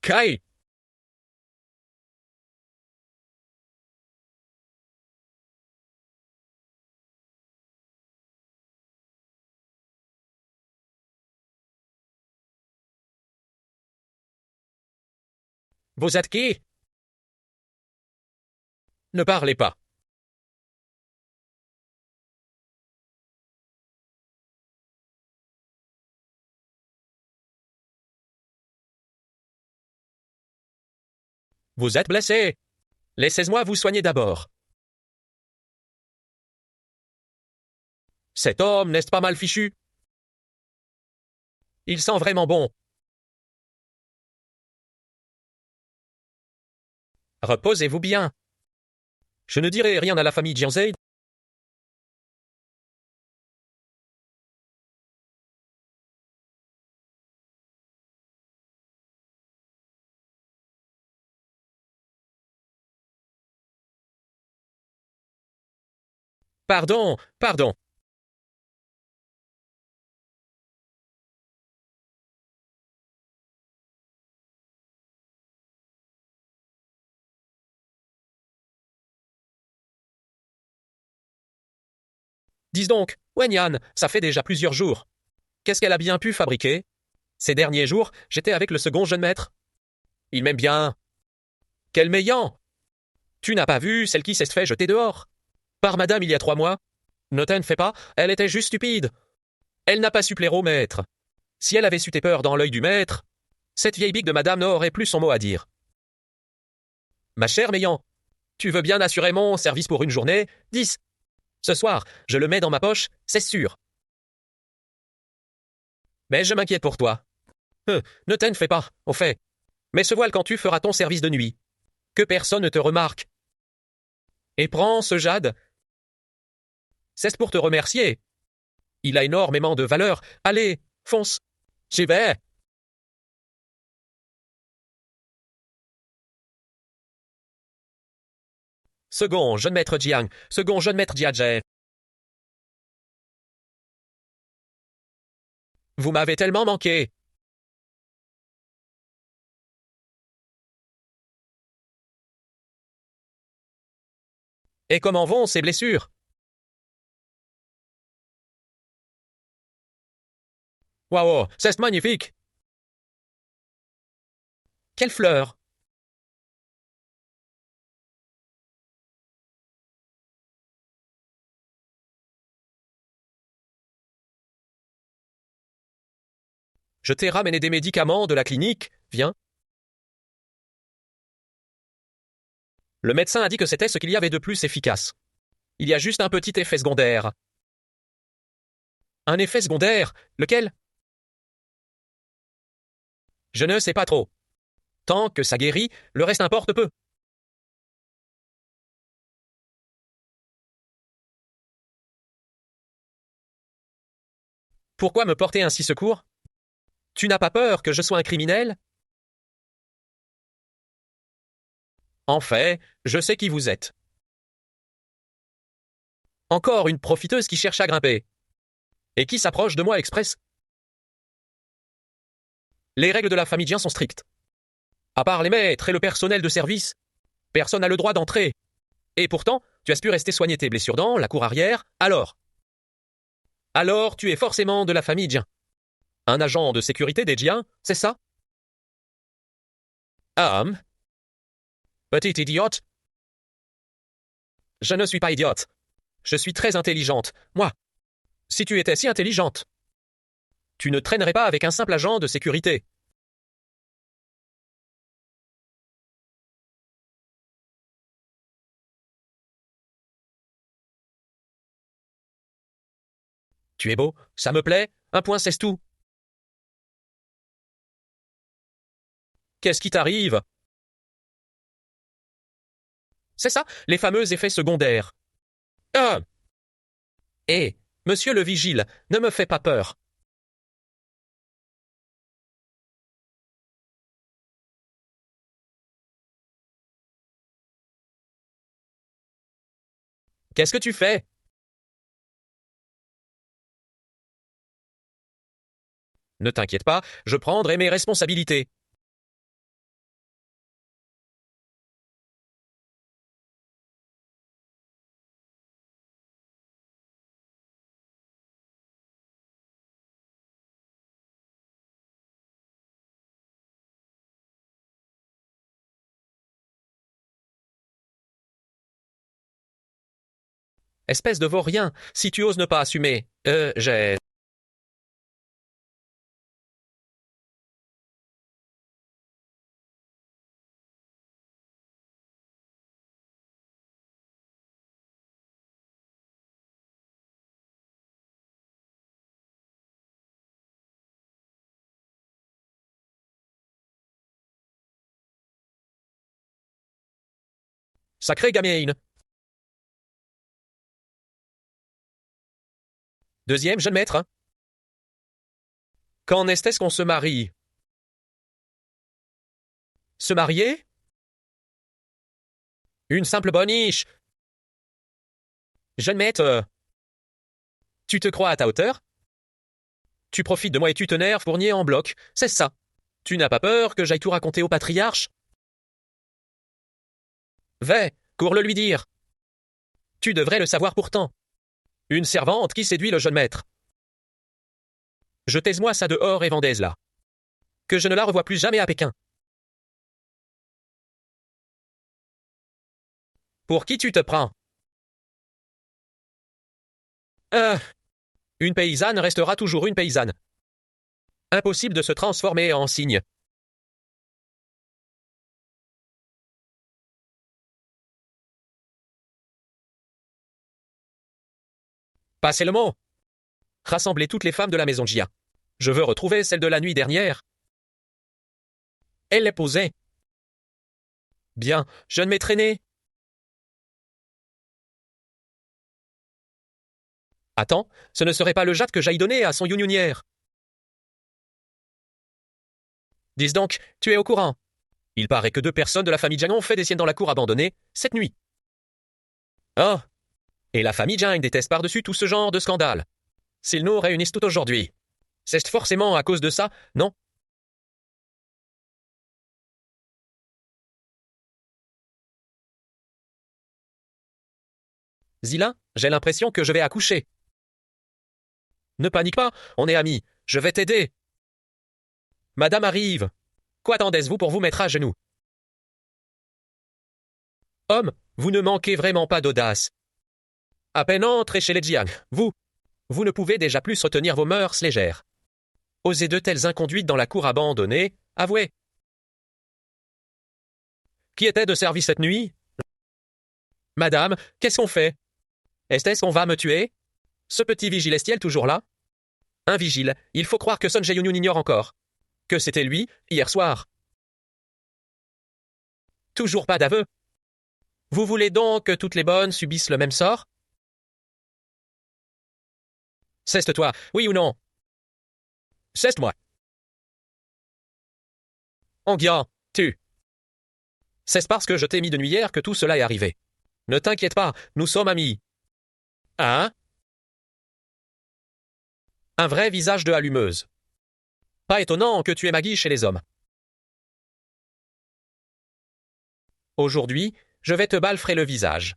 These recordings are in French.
Kai! Vous êtes qui? Ne parlez pas. Vous êtes blessé. Laissez-moi vous soigner d'abord. Cet homme n'est-ce pas mal fichu? Il sent vraiment bon. Reposez-vous bien. Je ne dirai rien à la famille Jianzei. Pardon, pardon. Dis donc, Wenyan, ça fait déjà plusieurs jours. Qu'est-ce qu'elle a bien pu fabriquer? Ces derniers jours, j'étais avec le second jeune maître. Il m'aime bien. Quel méyant! Tu n'as pas vu celle qui s'est fait jeter dehors? Par madame il y a 3 mois? Ne t'en fais pas, elle était juste stupide. Elle n'a pas su plaire au maître. Si elle avait su tes peurs dans l'œil du maître, cette vieille bique de madame n'aurait plus son mot à dire. Ma chère Meillan, tu veux bien assurer mon service pour une journée? 10. Ce soir, je le mets dans ma poche, c'est sûr. Mais je m'inquiète pour toi. Ne t'en fais pas, au fait. Mais ce voile quand tu feras ton service de nuit. Que personne ne te remarque. Et prends ce jade. C'est pour te remercier. Il a énormément de valeur. Allez, fonce. J'y vais. Second, jeune maître Jiang. Second, jeune maître Jiaje. Vous m'avez tellement manqué. Et comment vont ces blessures? Waouh, c'est magnifique. Quelle fleur! Je t'ai ramené des médicaments de la clinique. Viens. Le médecin a dit que c'était ce qu'il y avait de plus efficace. Il y a juste un petit effet secondaire. Un effet secondaire? Lequel? Je ne sais pas trop. Tant que ça guérit, le reste importe peu. Pourquoi me porter ainsi secours? Tu n'as pas peur que je sois un criminel? En fait, je sais qui vous êtes. Encore une profiteuse qui cherche à grimper. Et qui s'approche de moi express. Les règles de la famille Jian sont strictes. À part les maîtres et le personnel de service, personne n'a le droit d'entrer. Et pourtant, tu as pu rester soigner tes blessures dans la cour arrière, alors tu es forcément de la famille Jian. Un agent de sécurité des Jian, c'est ça? Ah, petite idiote. Je ne suis pas idiote. Je suis très intelligente, moi. Si tu étais si intelligente, tu ne traînerais pas avec un simple agent de sécurité. Tu es beau, ça me plaît, un point c'est tout. Qu'est-ce qui t'arrive? C'est ça, les fameux effets secondaires. Ah! Hé, monsieur le vigile, ne me fais pas peur. Qu'est-ce que tu fais? Ne t'inquiète pas, je prendrai mes responsabilités. Espèce de vaurien, si tu oses ne pas assumer. J'ai... Sacré gamine. Deuxième jeune maître. Quand est-ce qu'on se marie? Se marier? Une simple boniche. Jeune maître, tu te crois à ta hauteur? Tu profites de moi et tu t'énerves pour nier en bloc, c'est ça. Tu n'as pas peur que j'aille tout raconter au patriarche? Va, cours le lui dire. Tu devrais le savoir pourtant. Une servante qui séduit le jeune maître. Je taise-moi ça dehors et Vendée là. Que je ne la revoie plus jamais à Pékin. Pour qui tu te prends? Une paysanne restera toujours une paysanne. Impossible de se transformer en cygne. Passez le mot. Rassemblez toutes les femmes de la maison Jia. Je veux retrouver celle de la nuit dernière. Elle l'est posée. Bien, je ne m'ai traîné. Attends, ce ne serait pas le jade que j'aille donner à son youniounière. Dis donc, tu es au courant. Il paraît que 2 personnes de la famille Jiang ont fait des siennes dans la cour abandonnée, cette nuit. Oh. Et la famille Jiang déteste par-dessus tout ce genre de scandale. S'ils nous réunissent tout aujourd'hui, c'est forcément à cause de ça, non? Zila, j'ai l'impression que je vais accoucher. Ne panique pas, on est amis, je vais t'aider. Madame arrive. Qu'attendez-vous pour vous mettre à genoux? Homme, vous ne manquez vraiment pas d'audace. À peine entré chez les Jiang, vous ne pouvez déjà plus retenir vos mœurs légères. Oser de telles inconduites dans la cour abandonnée, avouez. Qui était de service cette nuit? Madame, qu'est-ce qu'on fait? Est-ce qu'on va me tuer? Ce petit vigile est-il toujours là? Un vigile, il faut croire que Sun Jae-Yun ignore encore. Que c'était lui, hier soir. Toujours pas d'aveu. Vous voulez donc que toutes les bonnes subissent le même sort? Ceste-toi, oui ou non? Ceste-moi. Anguian, tu. C'est parce que je t'ai mis de nuit hier que tout cela est arrivé. Ne t'inquiète pas, nous sommes amis. Hein? Un vrai visage de allumeuse. Pas étonnant que tu aies Maggie chez les hommes. Aujourd'hui, je vais te balfrer le visage.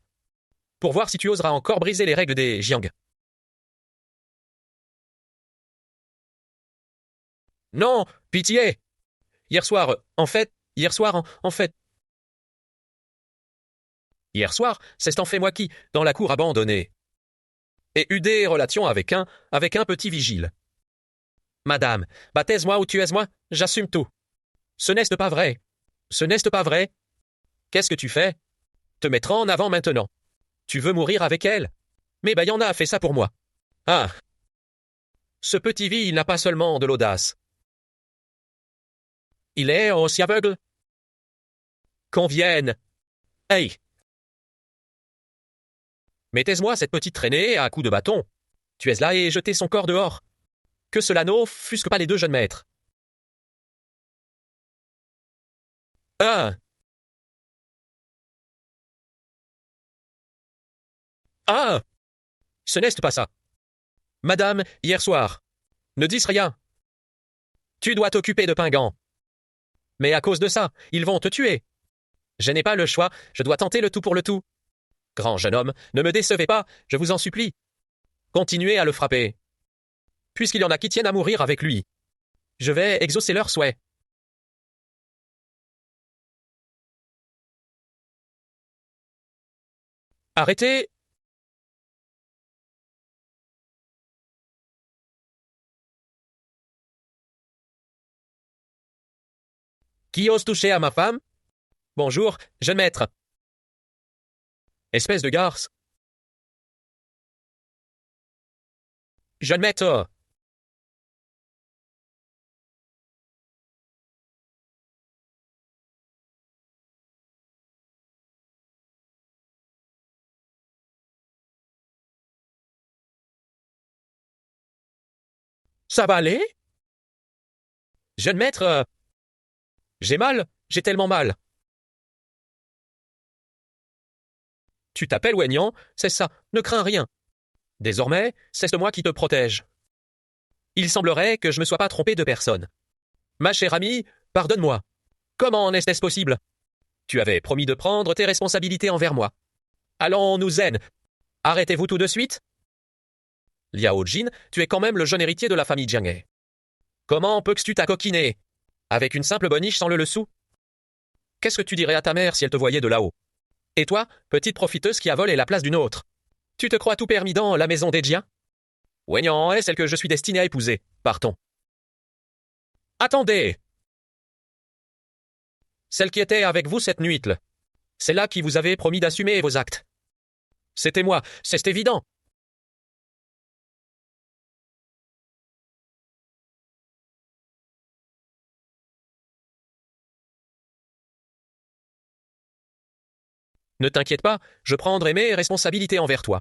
Pour voir si tu oseras encore briser les règles des Jiang. Non, pitié! Hier soir, en fait. Hier soir, c'est en fait moi qui, dans la cour abandonnée, ai eu des relations avec un petit vigile. Madame, battaise-moi ou tuaise-moi, j'assume tout. Ce n'est pas vrai. Ce n'est pas vrai. Qu'est-ce que tu fais? Te mettre en avant maintenant. Tu veux mourir avec elle? Mais Bayana a fait ça pour moi. Ah. Ce petit vie, il n'a pas seulement de l'audace. Il est aussi aveugle. Qu'on vienne. Hey! Mettez-moi cette petite traînée à coups de bâton. Tu es là et jetez son corps dehors. Que cela n'offusque pas les 2 jeunes maîtres. Ah! Ah! Ce n'est pas ça. Madame, hier soir. Ne dis rien. Tu dois t'occuper de Pingan. Mais à cause de ça, ils vont te tuer. Je n'ai pas le choix, je dois tenter le tout pour le tout. Grand jeune homme, ne me décevez pas, je vous en supplie. Continuez à le frapper. Puisqu'il y en a qui tiennent à mourir avec lui. Je vais exaucer leurs souhaits. Arrêtez! Qui ose toucher à ma femme? Bonjour, jeune maître. Espèce de garce. Jeune maître. Ça va aller? Jeune maître. J'ai mal, j'ai tellement mal. Tu t'appelles Wenyan, c'est ça, ne crains rien. Désormais, c'est moi qui te protège. Il semblerait que je ne me sois pas trompé de personne. Ma chère amie, pardonne-moi. Comment en est-ce possible? Tu avais promis de prendre tes responsabilités envers moi. Allons-nous zen. Arrêtez-vous tout de suite? Liao Jin, tu es quand même le jeune héritier de la famille Jianghe. Comment peux-tu t'acoquiner? Avec une simple boniche sans le sou? Qu'est-ce que tu dirais à ta mère si elle te voyait de là-haut? Et toi, petite profiteuse qui a volé la place d'une autre? Tu te crois tout permis dans la maison des Jiang? Wenyan est celle que je suis destiné à épouser. Partons. Attendez! Celle qui était avec vous cette nuit-là. C'est là qui vous avez promis d'assumer vos actes. C'était moi, c'est évident. Ne t'inquiète pas, je prendrai mes responsabilités envers toi.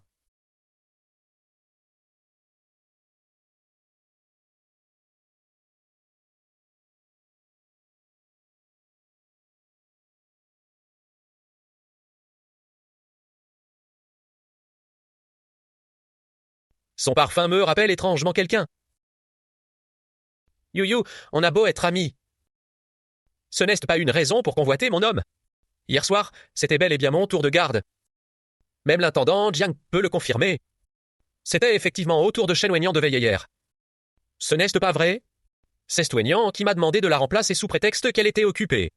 Son parfum me rappelle étrangement quelqu'un. You, on a beau être amis. Ce n'est pas une raison pour convoiter mon homme. Hier soir, c'était bel et bien mon tour de garde. Même l'intendant Jiang peut le confirmer. C'était effectivement au tour de Shen Wenyan de veiller hier. Ce n'est pas vrai? C'est Wenyan qui m'a demandé de la remplacer sous prétexte qu'elle était occupée.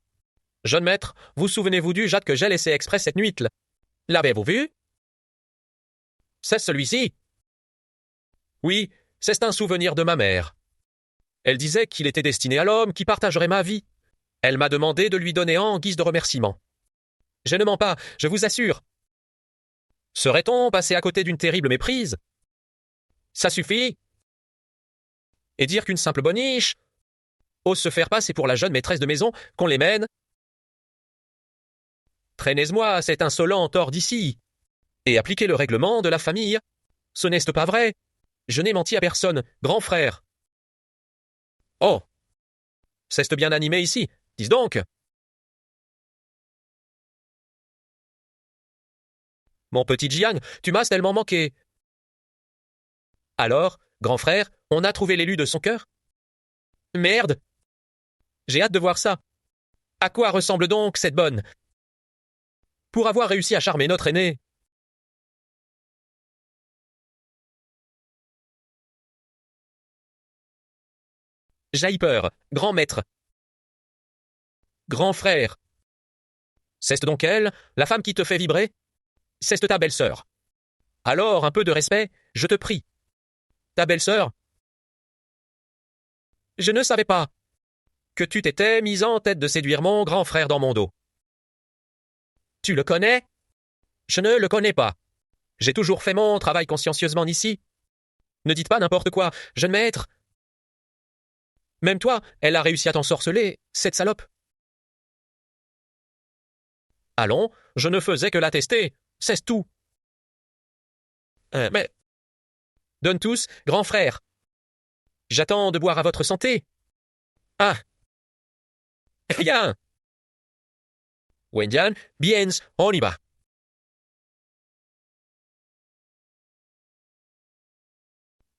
Jeune maître, vous souvenez-vous du Jade que j'ai laissé exprès cette nuit-là? L'avez-vous vu? C'est celui-ci? Oui, c'est un souvenir de ma mère. Elle disait qu'il était destiné à l'homme qui partagerait ma vie. Elle m'a demandé de lui donner en guise de remerciement. Je ne mens pas, je vous assure. Serait-on passé à côté d'une terrible méprise? Ça suffit. Et dire qu'une simple boniche ose se faire passer pour la jeune maîtresse de maison qu'on les mène? Traînez-moi cet insolent hors d'ici, et appliquez le règlement de la famille. Ce n'est pas vrai. Je n'ai menti à personne, grand frère. Oh! C'est bien animé ici, dis donc. Mon petit Jiang, tu m'as tellement manqué. Alors, grand frère, on a trouvé l'élu de son cœur? Merde! J'ai hâte de voir ça. À quoi ressemble donc cette bonne? Pour avoir réussi à charmer notre aîné. J'ai peur, grand maître. Grand frère. C'est donc elle, la femme qui te fait vibrer? C'est ta belle-sœur. Alors, un peu de respect, je te prie. Ta belle-sœur? Je ne savais pas que tu t'étais mise en tête de séduire mon grand frère dans mon dos. Tu le connais? Je ne le connais pas. J'ai toujours fait mon travail consciencieusement ici. Ne dites pas n'importe quoi, jeune maître. Même toi, elle a réussi à t'ensorceler, cette salope. Allons, je ne faisais que l'attester, c'est tout. Mais... Donne tous, grand frère. J'attends de boire à votre santé. Ah! Rien! Wenyan, bien, on y va.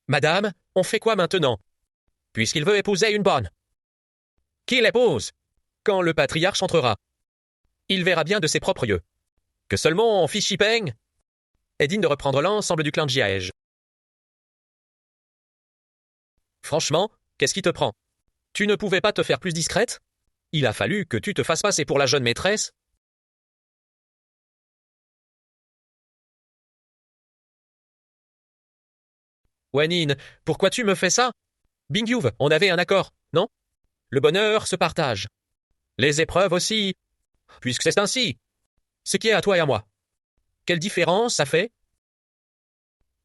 Madame, on fait quoi maintenant? Puisqu'il veut épouser une bonne. Qui l'épouse? Quand le patriarche entrera. Il verra bien de ses propres yeux que seulement mon fils Shipeng est digne de reprendre l'ensemble du clan de Jiaège. Franchement, qu'est-ce qui te prend? Tu ne pouvais pas te faire plus discrète? Il a fallu que tu te fasses passer pour la jeune maîtresse? Wenin, pourquoi tu me fais ça? Bingyuv, on avait un accord, non? Le bonheur se partage. Les épreuves aussi, puisque c'est ainsi. Ce qui est à toi et à moi. Quelle différence ça fait?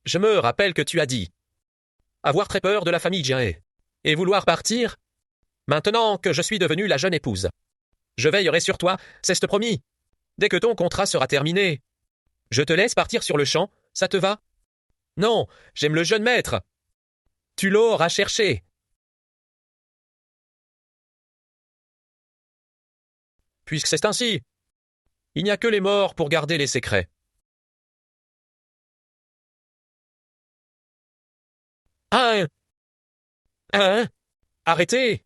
Je me rappelle que tu as dit avoir très peur de la famille Jiae et vouloir partir. Maintenant que je suis devenue la jeune épouse, je veillerai sur toi, c'est promis. Dès que ton contrat sera terminé, je te laisse partir sur le champ, ça te va? Non, j'aime le jeune maître. Tu l'auras cherché. Puisque c'est ainsi. Il n'y a que les morts pour garder les secrets. Hein? Hein? Arrêtez!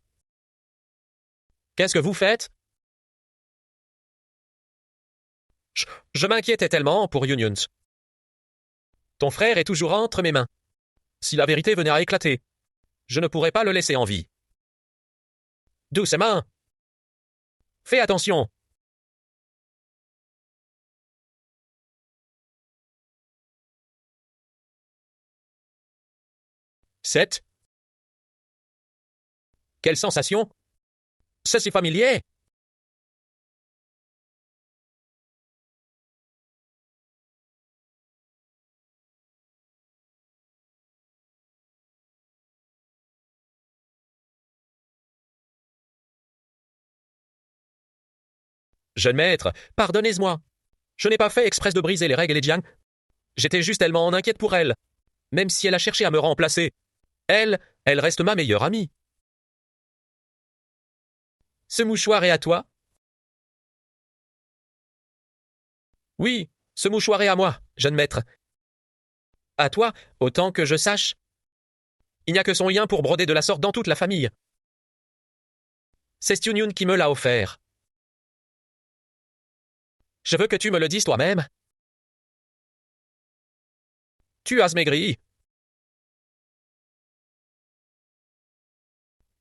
Qu'est-ce que vous faites? Je, je m'inquiétais tellement pour Yunyuns. Ton frère est toujours entre mes mains. Si la vérité venait à éclater, je ne pourrais pas le laisser en vie. Doucement. Fais attention. 7. Quelle sensation? C'est si familier. Jeune maître, pardonnez-moi. Je n'ai pas fait exprès de briser les règles, Jiang. J'étais juste tellement inquiète pour elle. Même si elle a cherché à me remplacer. Elle reste ma meilleure amie. Ce mouchoir est à toi? Oui, ce mouchoir est à moi, jeune maître. À toi, autant que je sache. Il n'y a que son lien pour broder de la sorte dans toute la famille. C'est Styunyun qui me l'a offert. Je veux que tu me le dises toi-même. Tu as maigri.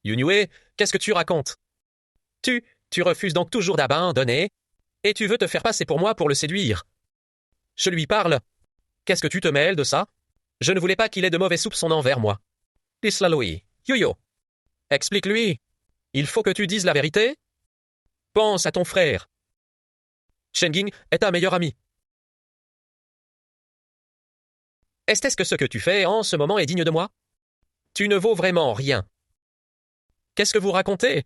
Yunyue, qu'est-ce que tu racontes? Tu refuses donc toujours d'abandonner, et tu veux te faire passer pour moi pour le séduire. Je lui parle. Qu'est-ce que tu te mêles de ça? Je ne voulais pas qu'il ait de mauvais soupçons envers moi. Islaloui, Yo-Yo. Explique-lui. Il faut que tu dises la vérité. Pense à ton frère. Shenjing est ta meilleure amie. Est-ce que ce que tu fais en ce moment est digne de moi? Tu ne vaux vraiment rien. Qu'est-ce que vous racontez?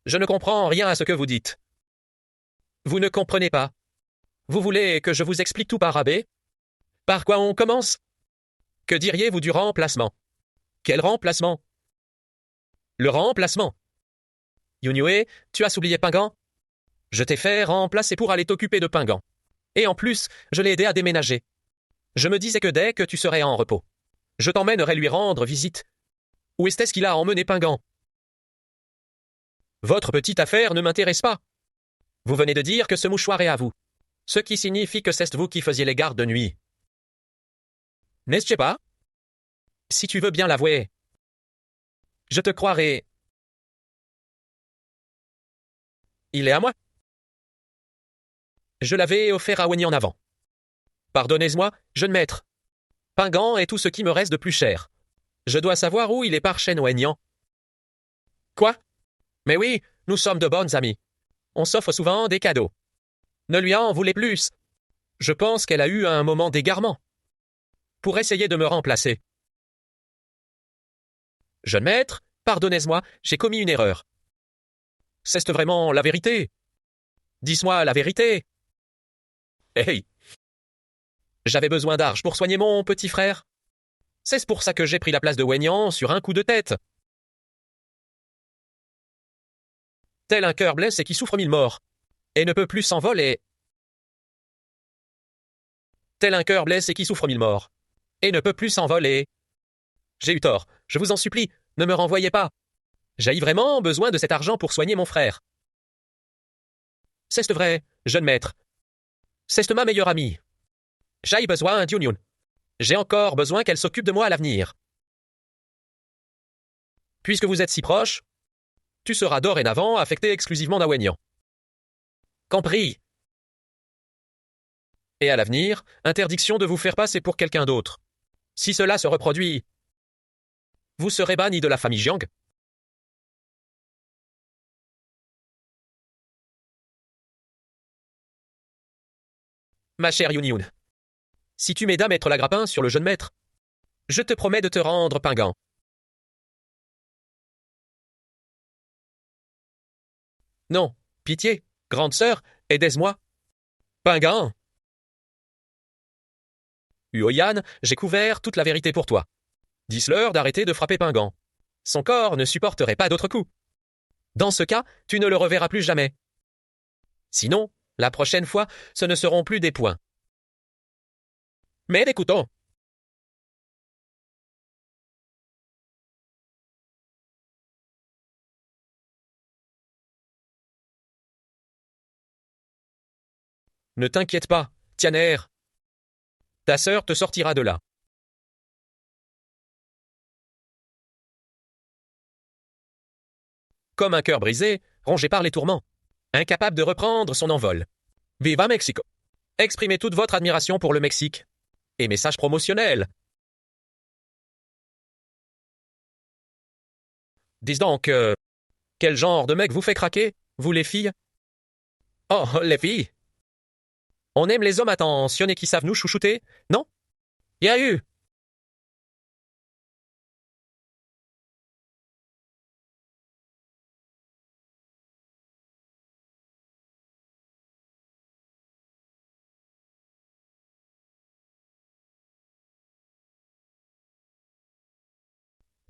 Je ne comprends rien à ce que vous dites. Vous ne comprenez pas. Vous voulez que je vous explique tout par abbé? Par quoi on commence? Que diriez-vous du remplacement? Quel remplacement? Le remplacement. Yunyue, tu as oublié Pingan? Je t'ai fait remplacer pour aller t'occuper de Pingan. Et en plus, je l'ai aidé à déménager. Je me disais que dès que tu serais en repos, je t'emmènerai lui rendre visite. Où est-ce qu'il a emmené Pingan? Votre petite affaire ne m'intéresse pas. Vous venez de dire que ce mouchoir est à vous, ce qui signifie que c'est vous qui faisiez les gardes de nuit. N'est-ce pas? Si tu veux bien l'avouer, je te croirai. Il est à moi. Je l'avais offert à Wenny en avant. Pardonnez-moi, jeune maître. Pingan est tout ce qui me reste de plus cher. Je dois savoir où il est par Shen Wenyan. Quoi? Mais oui, nous sommes de bonnes amies. On s'offre souvent des cadeaux. Ne lui en voulez plus. Je pense qu'elle a eu un moment d'égarement. Pour essayer de me remplacer. Jeune maître, pardonnez-moi, j'ai commis une erreur. C'est vraiment la vérité. Dis-moi la vérité. Hey! J'avais besoin d'argent pour soigner mon petit frère. C'est pour ça que j'ai pris la place de Wenyan sur un coup de tête. Tel un cœur blessé qui souffre mille morts, et ne peut plus s'envoler. Tel un cœur blessé qui souffre mille morts, et ne peut plus s'envoler. J'ai eu tort, je vous en supplie, ne me renvoyez pas. J'ai vraiment besoin de cet argent pour soigner mon frère. C'est vrai, jeune maître. C'est ma meilleure amie. J'ai besoin d'Yunyun. J'ai encore besoin qu'elle s'occupe de moi à l'avenir. Puisque vous êtes si proche, tu seras dorénavant affecté exclusivement d'Awenyan. Compris. Et à l'avenir, interdiction de vous faire passer pour quelqu'un d'autre. Si cela se reproduit, vous serez banni de la famille Jiang. Ma chère Yun. Si tu m'aides à mettre la grappin sur le jeune maître, je te promets de te rendre pingant. Non, pitié, grande sœur, aidez-moi. Pingant. Uoyan, j'ai couvert toute la vérité pour toi. Dis-leur d'arrêter de frapper Pingant. Son corps ne supporterait pas d'autres coups. Dans ce cas, tu ne le reverras plus jamais. Sinon, la prochaine fois, ce ne seront plus des poings, mais des couteaux. Ne t'inquiète pas, Tianer. Ta sœur te sortira de là. Comme un cœur brisé, rongé par les tourments, incapable de reprendre son envol. Viva Mexico! Exprimez toute votre admiration pour le Mexique. Et message promotionnel. Dis donc, quel genre de mec vous fait craquer, vous les filles? Oh, les filles! On aime les hommes attentionnés qui savent nous chouchouter, non? Y a eu!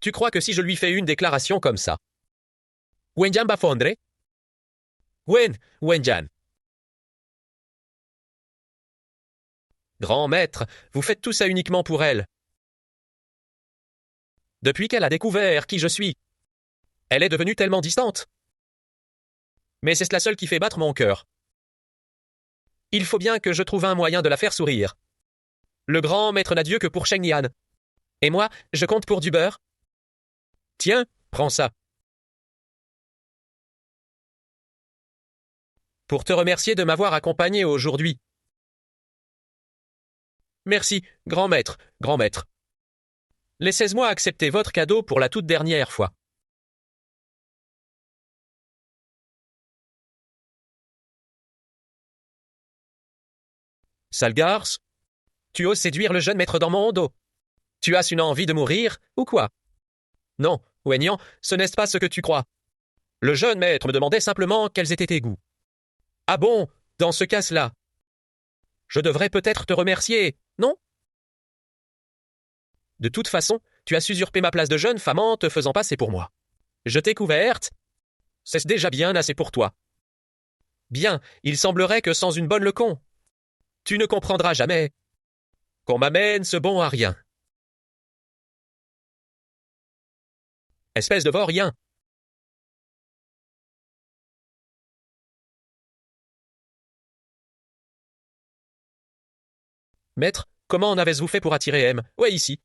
Tu crois que si je lui fais une déclaration comme ça, Wenjan va fondre? Wenjan. Grand maître, vous faites tout ça uniquement pour elle. Depuis qu'elle a découvert qui je suis, elle est devenue tellement distante. Mais c'est la seule qui fait battre mon cœur. Il faut bien que je trouve un moyen de la faire sourire. Le grand maître n'a Dieu que pour Shengyan. Et moi, je compte pour du beurre. Tiens, prends ça. Pour te remercier de m'avoir accompagné aujourd'hui. Merci, grand maître, grand maître. Laissez-moi accepter votre cadeau pour la toute dernière fois. Sale garce, tu oses séduire le jeune maître dans mon dos. Tu as une envie de mourir, ou quoi? Non, Wenyan, ce n'est pas ce que tu crois. Le jeune maître me demandait simplement quels étaient tes goûts. Ah bon, dans ce cas-là. Je devrais peut-être te remercier, non? De toute façon, tu as usurpé ma place de jeune femme en te faisant passer pour moi. Je t'ai couverte. C'est déjà bien assez pour toi. Bien, il semblerait que sans une bonne lecon, tu ne comprendras jamais qu'on m'amène ce bon à rien. Espèce de vaurien. Maître, comment en avez-vous fait pour attirer M? Ouais, ici.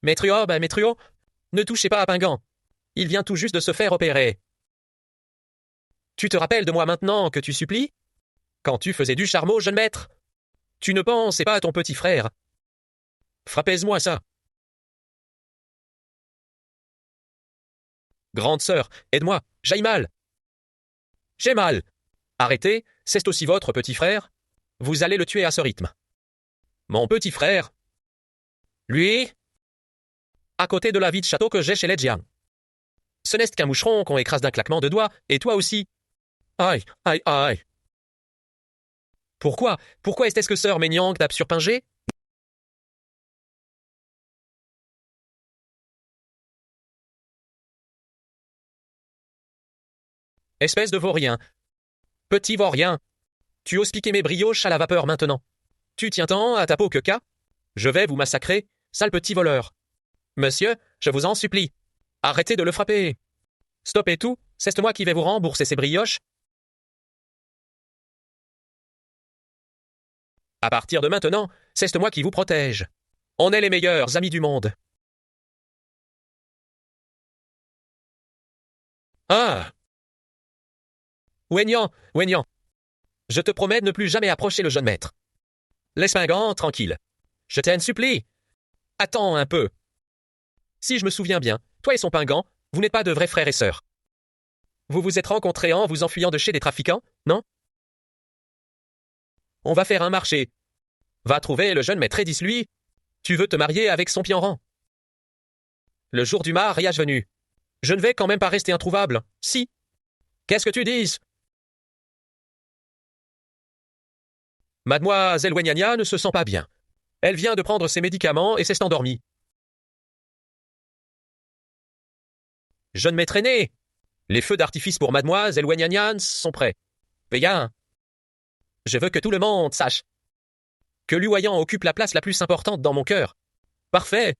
Maître, ne touchez pas à Pingant. Il vient tout juste de se faire opérer. Tu te rappelles de moi maintenant que tu supplies? Quand tu faisais du charmeau, jeune maître? Tu ne pensais pas à ton petit frère. Frappez-moi ça. Grande sœur, aide-moi, j'aille mal. J'ai mal. Arrêtez, c'est aussi votre petit frère. Vous allez le tuer à ce rythme. Mon petit frère? Lui? À côté de la vie de château que j'ai chez les Jiang. Ce n'est qu'un moucheron qu'on écrase d'un claquement de doigts, et toi aussi. Aïe, aïe, aïe. Pourquoi est-ce que sœur Méniang tape sur Pingé? Espèce de vaurien. Petit vaurien. Tu oses piquer mes brioches à la vapeur maintenant. Tu tiens tant à ta peau que cas? Je vais vous massacrer, sale petit voleur. Monsieur, je vous en supplie. Arrêtez de le frapper. Stoppez tout, c'est moi qui vais vous rembourser ces brioches. À partir de maintenant, c'est moi qui vous protège. On est les meilleurs amis du monde. Ah! Wenyan, je te promets de ne plus jamais approcher le jeune maître. Laisse Pingant tranquille. Je t'en supplie. Attends un peu. Si je me souviens bien, toi et son Pingant, vous n'êtes pas de vrais frères et sœurs. Vous vous êtes rencontrés en vous enfuyant de chez des trafiquants, non? On va faire un marché. Va trouver le jeune maître Edis, lui. Tu veux te marier avec son pienran. Le jour du mariage venu. Je ne vais quand même pas rester introuvable. Si. Qu'est-ce que tu dis? Mademoiselle Wenyania ne se sent pas bien. Elle vient de prendre ses médicaments et s'est endormie. Jeune maître aîné, les feux d'artifice pour Mademoiselle Wenyania sont prêts. Bien. Je veux que tout le monde sache que Luoyang occupe la place la plus importante dans mon cœur. Parfait.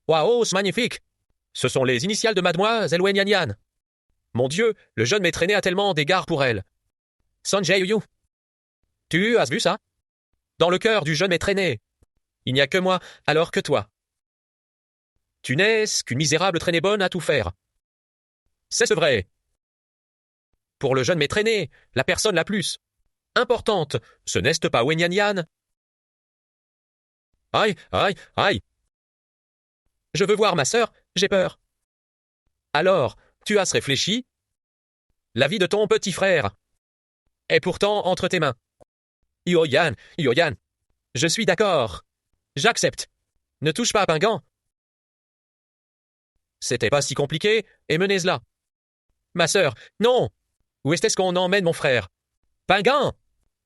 Waouh, c'est magnifique. Ce sont les initiales de Mademoiselle Wenyanian. Mon Dieu, le jeune maître aîné a tellement d'égards pour elle. Sanjay Yu. Tu as vu ça? Dans le cœur du jeune maître aîné. Il n'y a que moi, alors que toi. Tu n'es qu'une misérable traînée bonne à tout faire. C'est vrai. Pour le jeune maître aîné, la personne la plus importante, ce n'est pas Wenyanian? Aïe, aïe, aïe. Je veux voir ma sœur, j'ai peur. Alors, tu as réfléchi? La vie de ton petit frère est pourtant entre tes mains. Yoyan, Yoyan. Je suis d'accord. J'accepte. Ne touche pas à Pingan. C'était pas si compliqué, et menez-la. Ma sœur, non. Où est-ce qu'on emmène mon frère? Pingan.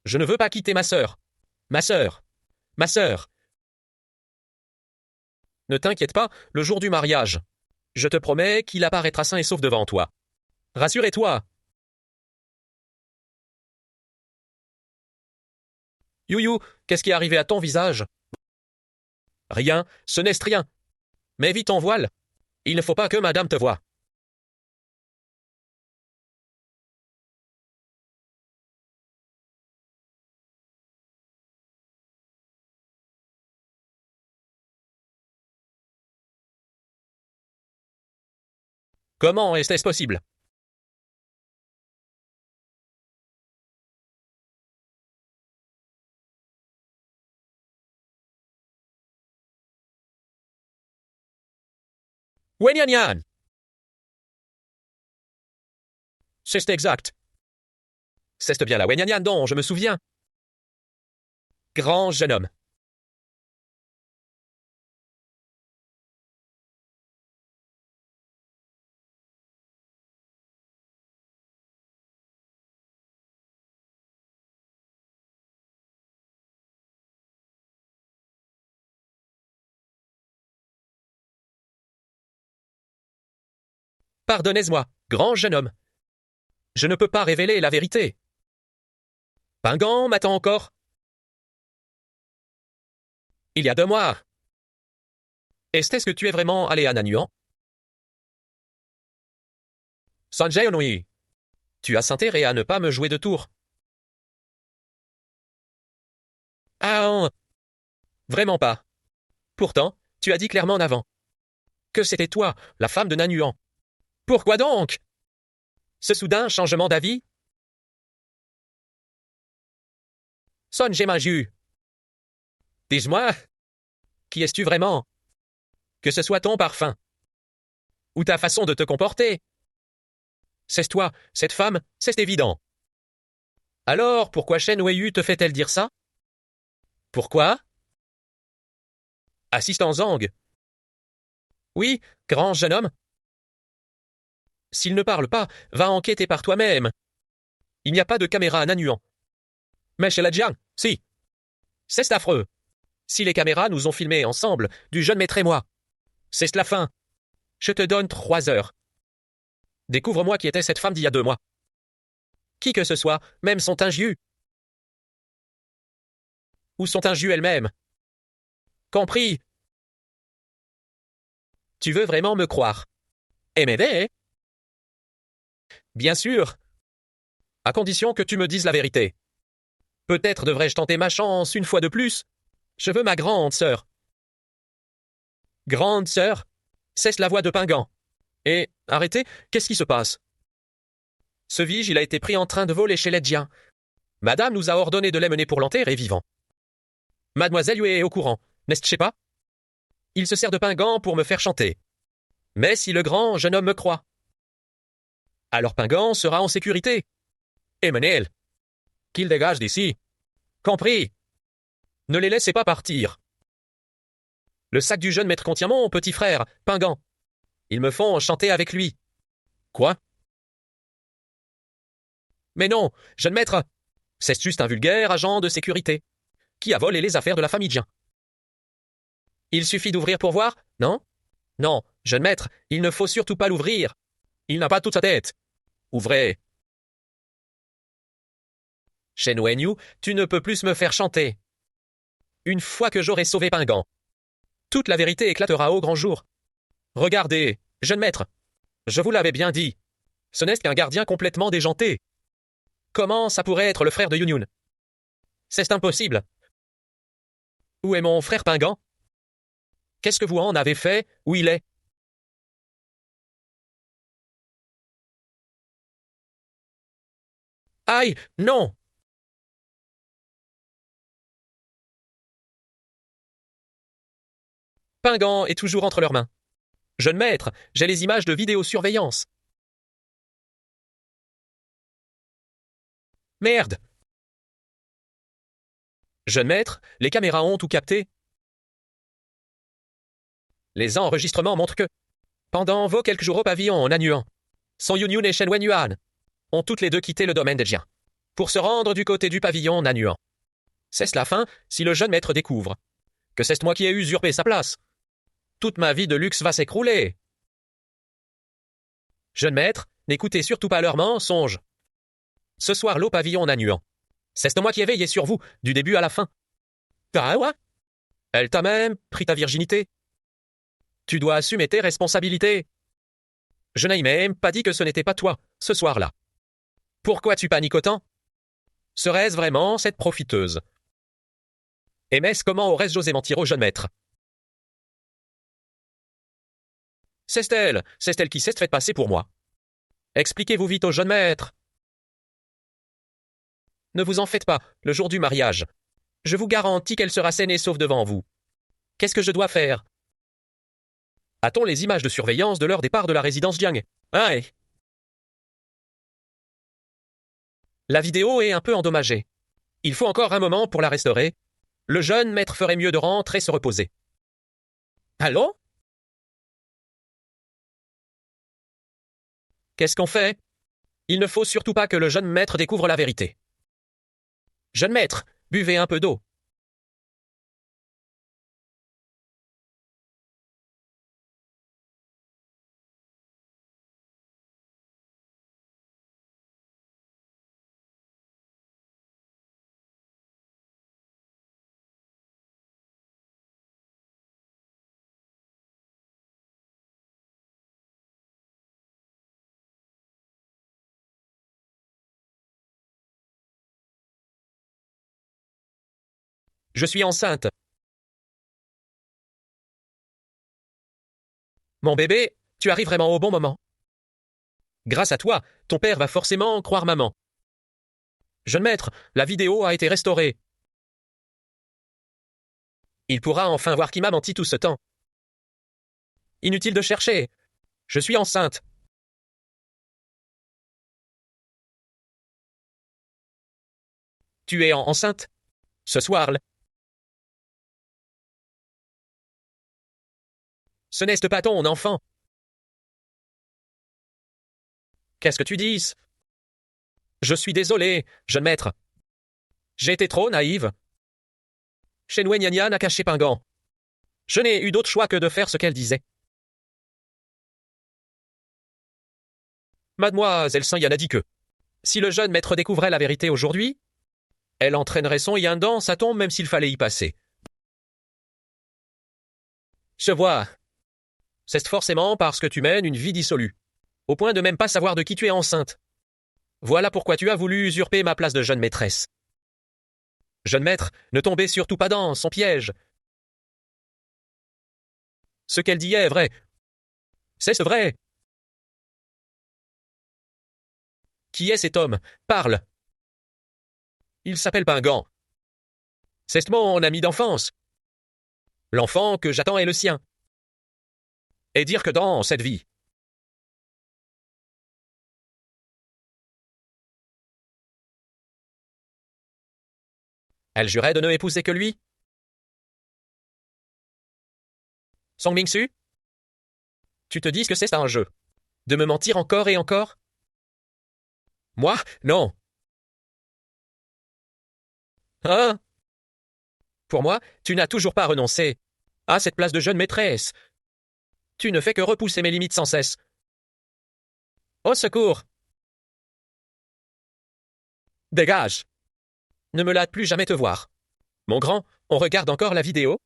Je ne veux pas quitter ma sœur. Ma sœur. Ma sœur. Ne t'inquiète pas, le jour du mariage. Je te promets qu'il apparaîtra sain et sauf devant toi. Rassurez-toi. Youyou, qu'est-ce qui est arrivé à ton visage? Rien, ce n'est rien. Mais vite en voile. Il ne faut pas que madame te voie. Comment est-ce possible? Wenyanian. C'est exact. C'est bien la Wenyanian dont je me souviens. Grand jeune homme. Pardonnez-moi, grand jeune homme. Je ne peux pas révéler la vérité. Pingan m'attend encore. Il y a 2 mois. Est-ce que tu es vraiment allé à Nanyuan? Sanjay Onui. Tu as intérêt à ne pas me jouer de tour. Ah, vraiment pas. Pourtant, tu as dit clairement en avant que c'était toi, la femme de Nanyuan. Pourquoi donc? Ce soudain changement d'avis? Sanjay Maju. Dis-moi, qui es-tu vraiment? Que ce soit ton parfum ou ta façon de te comporter. C'est toi, cette femme, c'est évident. Alors, pourquoi Shen Weiyu te fait-elle dire ça? Pourquoi? Assistant Zhang. Oui, grand jeune homme. S'il ne parle pas, va enquêter par toi-même. Il n'y a pas de caméra à Nanyuan. Mais chez la Jiang, si. C'est affreux. Si les caméras nous ont filmés ensemble, du jeune maître et moi. C'est la fin. Je te donne 3 heures. Découvre-moi qui était cette femme d'il y a 2 mois. Qui que ce soit, même son Tingiu. Ou son Tingiu elle-même. Compris? Tu veux vraiment me croire? Et m'aider? Bien sûr. À condition que tu me dises la vérité. Peut-être devrais-je tenter ma chance une fois de plus. Je veux ma grande sœur. Grande sœur? Cesse la voix de Pingan. Et, arrêtez, qu'est-ce qui se passe? Ce vige, il a été pris en train de voler chez Ledjien. Madame nous a ordonné de l'amener pour l'enterrer vivant. Mademoiselle Yue est au courant, n'est-ce pas? Il se sert de Pingan pour me faire chanter. Mais si le grand jeune homme me croit. Alors Pingan sera en sécurité. Emmenez-le. Qu'il dégage d'ici. Compris. Ne les laissez pas partir. Le sac du jeune maître contient mon petit frère, Pingan. Ils me font chanter avec lui. Quoi? Mais non, jeune maître. C'est juste un vulgaire agent de sécurité qui a volé les affaires de la famille Dien. Il suffit d'ouvrir pour voir, non? Non, jeune maître, il ne faut surtout pas l'ouvrir. Il n'a pas toute sa tête. Ouvrez. Shen Wenyu, tu ne peux plus me faire chanter. Une fois que j'aurai sauvé Pingan, toute la vérité éclatera au grand jour. Regardez, jeune maître, je vous l'avais bien dit, ce n'est qu'un gardien complètement déjanté. Comment ça pourrait être le frère de Yunyun? C'est impossible. Où est mon frère Pingan? Qu'est-ce que vous en avez fait? Où il est? Aïe, non! Pingan est toujours entre leurs mains. Jeune maître, j'ai les images de vidéosurveillance. Merde! Jeune maître, les caméras ont tout capté. Les enregistrements montrent que, pendant vos quelques jours au pavillon en Nanuan, Son Yunyun et Shen Wenyuan ont toutes les deux quitté le domaine des Jian pour se rendre du côté du pavillon Nanuan. C'est la fin si le jeune maître découvre que c'est moi qui ai usurpé sa place. Toute ma vie de luxe va s'écrouler. Jeune maître, n'écoutez surtout pas leurs mensonges. Ce soir, l'au pavillon Nanuan, c'est moi qui ai veillé sur vous, du début à la fin. Ah ouais? Elle t'a même pris ta virginité. Tu dois assumer tes responsabilités. Je n'ai même pas dit que ce n'était pas toi, ce soir-là. Pourquoi tu paniques autant? Serait-ce vraiment cette profiteuse? Et mais comment aurais-je osé mentir au jeune maître? C'est elle qui s'est fait passer pour moi. Expliquez-vous vite au jeune maître. Ne vous en faites pas, le jour du mariage. Je vous garantis qu'elle sera saine et sauve devant vous. Qu'est-ce que je dois faire? A-t-on les images de surveillance de leur départ de la résidence Jiang? Ouais. La vidéo est un peu endommagée. Il faut encore un moment pour la restaurer. Le jeune maître ferait mieux de rentrer se reposer. Allô? Qu'est-ce qu'on fait? Il ne faut surtout pas que le jeune maître découvre la vérité. Jeune maître, buvez un peu d'eau. Je suis enceinte. Mon bébé, tu arrives vraiment au bon moment. Grâce à toi, ton père va forcément croire maman. Jeune maître, la vidéo a été restaurée. Il pourra enfin voir qui m'a menti tout ce temps. Inutile de chercher. Je suis enceinte. Tu es enceinte? Ce soir-là. Ce n'est pas ton enfant. Qu'est-ce que tu dis? Je suis désolé, jeune maître. J'ai été trop naïve. Shen Wenyanian a caché Pingan. Je n'ai eu d'autre choix que de faire ce qu'elle disait. Mademoiselle Saint-Yan a dit que, si le jeune maître découvrait la vérité aujourd'hui, elle entraînerait son yin dans sa tombe même s'il fallait y passer. Je vois. C'est forcément parce que tu mènes une vie dissolue, au point de même pas savoir de qui tu es enceinte. Voilà pourquoi tu as voulu usurper ma place de jeune maîtresse. Jeune maître, ne tombez surtout pas dans son piège. Ce qu'elle dit est vrai. C'est vrai. Qui est cet homme? Parle. Il s'appelle Pingan. C'est mon ami d'enfance. L'enfant que j'attends est le sien. Et dire que dans cette vie, Elle jurait de ne épouser que lui. Song Ming-su, tu te dis que c'est un jeu. De me mentir encore et encore? Moi? Non. Hein? Pour moi, tu n'as toujours pas renoncé à cette place de jeune maîtresse. Tu ne fais que repousser mes limites sans cesse. Au secours! Dégage! Ne me laisse plus jamais te voir. Mon grand, on regarde encore la vidéo?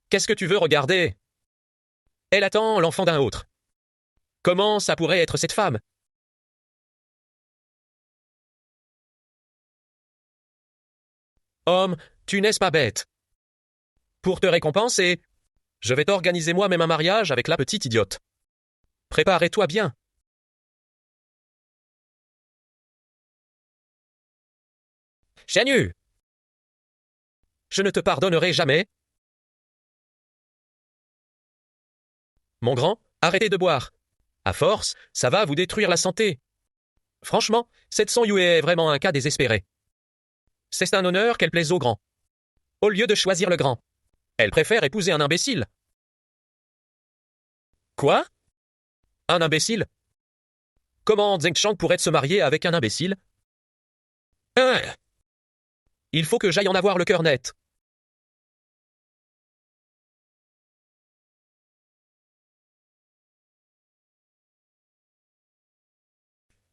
Qu'est-ce que tu veux regarder? Elle attend l'enfant d'un autre. Comment ça pourrait être cette femme? Homme, tu n'es pas bête. Pour te récompenser, je vais t'organiser moi-même un mariage avec la petite idiote. Prépare-toi bien. Chenu! Je ne te pardonnerai jamais. Mon grand, arrêtez de boire. À force, ça va vous détruire la santé. Franchement, cette Song Yue est vraiment un cas désespéré. C'est un honneur qu'elle plaise au grand. Au lieu de choisir le grand, elle préfère épouser un imbécile. Quoi? Un imbécile? Comment Zheng Chang pourrait se marier avec un imbécile? Hein? Il faut que j'aille en avoir le cœur net.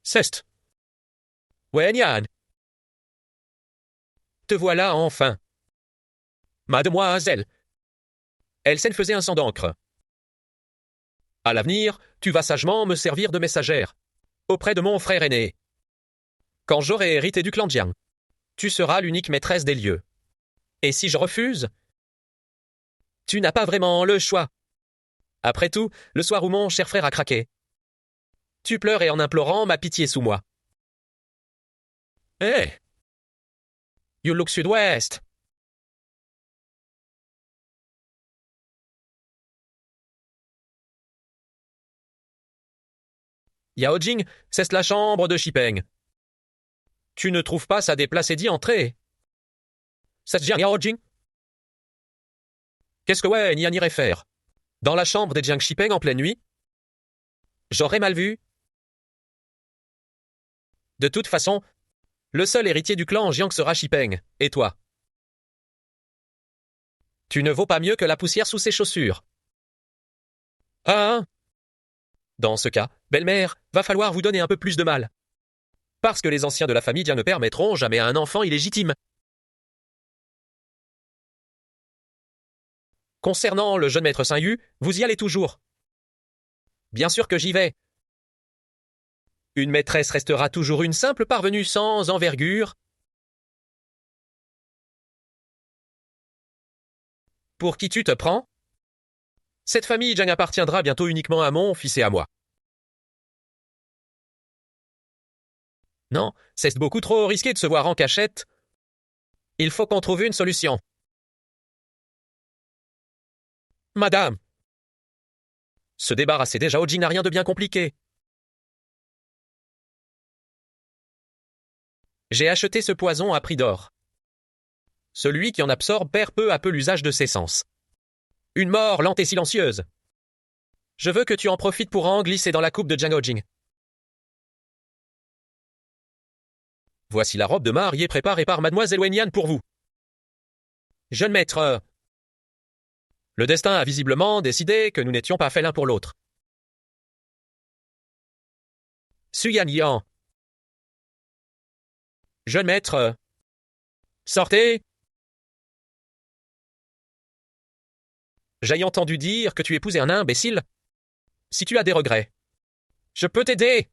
Ceste. Ouais, Nian. Te voilà enfin. Mademoiselle. Elle s'en faisait un sang d'encre. À l'avenir, tu vas sagement me servir de messagère auprès de mon frère aîné. Quand j'aurai hérité du clan Jiang, tu seras l'unique maîtresse des lieux. Et si je refuse, tu n'as pas vraiment le choix. Après tout, le soir où mon cher frère a craqué, tu pleurais en implorant ma pitié sous moi. Hé! You look sud-ouest! Yao Jing, c'est la chambre de Xipeng. Tu ne trouves pas ça déplacé d'y entrer? C'est Jiang Yao Jing? Qu'est-ce que ouais, n'y en irait faire? Dans la chambre des Jiang Xipeng en pleine nuit? J'aurais mal vu. De toute façon, le seul héritier du clan Jiang sera Xipeng, et toi. Tu ne vaux pas mieux que la poussière sous ses chaussures. Ah, hein? Dans ce cas, belle-mère, va falloir vous donner un peu plus de mal. Parce que les anciens de la famille Jiang ne permettront jamais à un enfant illégitime. Concernant le jeune maître Saint-Yu, vous y allez toujours. Bien sûr que j'y vais. Une maîtresse restera toujours une simple parvenue sans envergure. Pour qui tu te prends? Cette famille Jiang appartiendra bientôt uniquement à mon fils et à moi. Non, c'est beaucoup trop risqué de se voir en cachette. Il faut qu'on trouve une solution. Madame, se débarrasser des Zhao Jing n'a rien de bien compliqué. J'ai acheté ce poison à prix d'or. Celui qui en absorbe perd peu à peu l'usage de ses sens. Une mort lente et silencieuse. Je veux que tu en profites pour en glisser dans la coupe de Jiang Jing. Voici la robe de mariée préparée par Mademoiselle Wenyan pour vous. Jeune maître, le destin a visiblement décidé que nous n'étions pas faits l'un pour l'autre. Suyan Yan. Jeune maître, sortez. J'ai entendu dire que tu épousais un imbécile. Si tu as des regrets, je peux t'aider.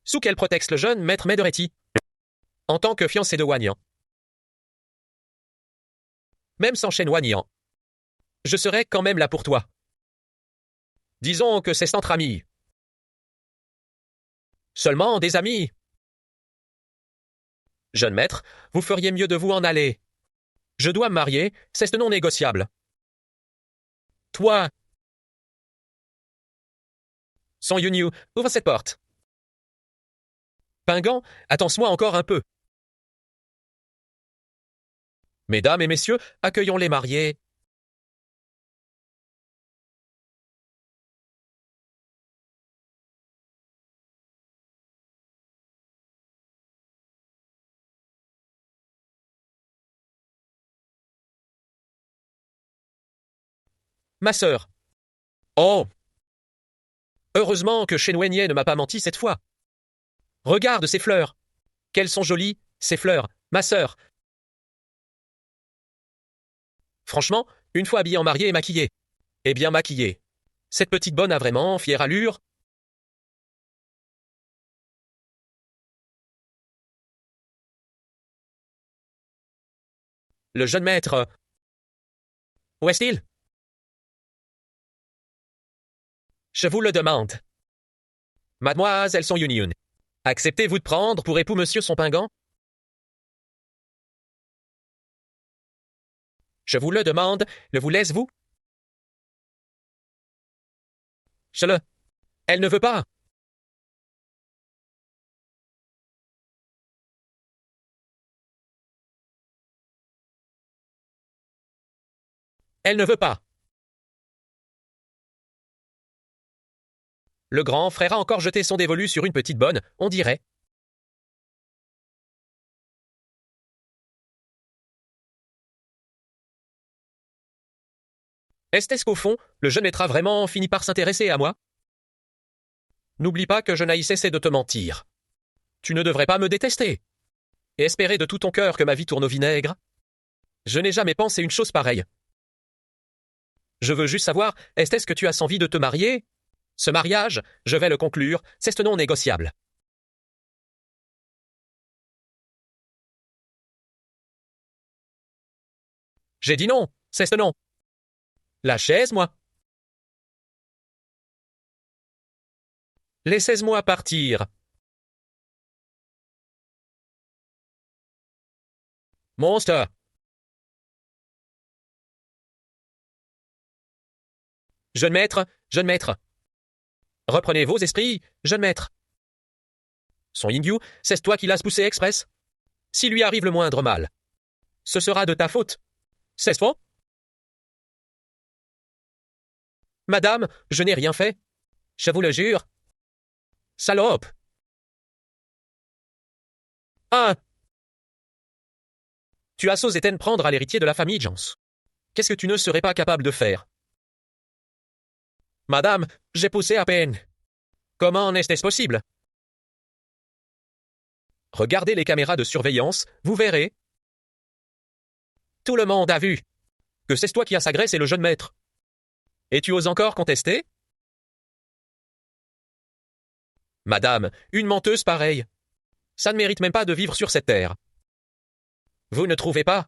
Sous quel prétexte le jeune maître m'aiderait-il? En tant que fiancé de Wanyan. Même sans Shen Wanyan, je serai quand même là pour toi. Disons que c'est entre amis. Seulement des amis. Jeune maître, vous feriez mieux de vous en aller. Je dois me marier, c'est non négociable. Toi, Song Yunyu, ouvre cette porte. Pingan, attends-moi encore un peu. Mesdames et messieurs, accueillons les mariés. Ma sœur. Oh! Heureusement que Shen Wenye ne m'a pas menti cette fois. Regarde ces fleurs. Qu'elles sont jolies, ces fleurs, ma sœur. Franchement, une fois habillée en mariée et maquillée. Et bien maquillée. Cette petite bonne a vraiment fière allure. Le jeune maître. Où est-il? Je vous le demande. Mademoiselle Son Yun, acceptez-vous de prendre pour époux monsieur Son Pingant? Je vous le demande, le vous laisse-vous? Je le... Elle ne veut pas. Elle ne veut pas. Le grand frère a encore jeté son dévolu sur une petite bonne, on dirait. Est-ce qu'au fond, le jeune maître a vraiment fini par s'intéresser à moi? N'oublie pas que je n'aille cesser de te mentir. Tu ne devrais pas me détester. Et espérer de tout ton cœur que ma vie tourne au vinaigre. Je n'ai jamais pensé une chose pareille. Je veux juste savoir, est-ce que tu as envie de te marier? Ce mariage, je vais le conclure, c'est non négociable. J'ai dit non, c'est non. La chaise, moi. Laissez-moi partir. Monstre. Jeune maître, jeune maître. Reprenez vos esprits, jeune maître. Son Yingyu, c'est toi qui l'as poussé express. S'il lui arrive le moindre mal, ce sera de ta faute. C'est faux? Madame, je n'ai rien fait. Je vous le jure. Salope. Ah! Tu as osé t'en prendre à l'héritier de la famille Jans. Qu'est-ce que tu ne serais pas capable de faire? Madame, j'ai poussé à peine. Comment est-ce possible? Regardez les caméras de surveillance, vous verrez. Tout le monde a vu que c'est toi qui as agressé le jeune maître. Et tu oses encore contester? Madame, une menteuse pareille. Ça ne mérite même pas de vivre sur cette terre. Vous ne trouvez pas?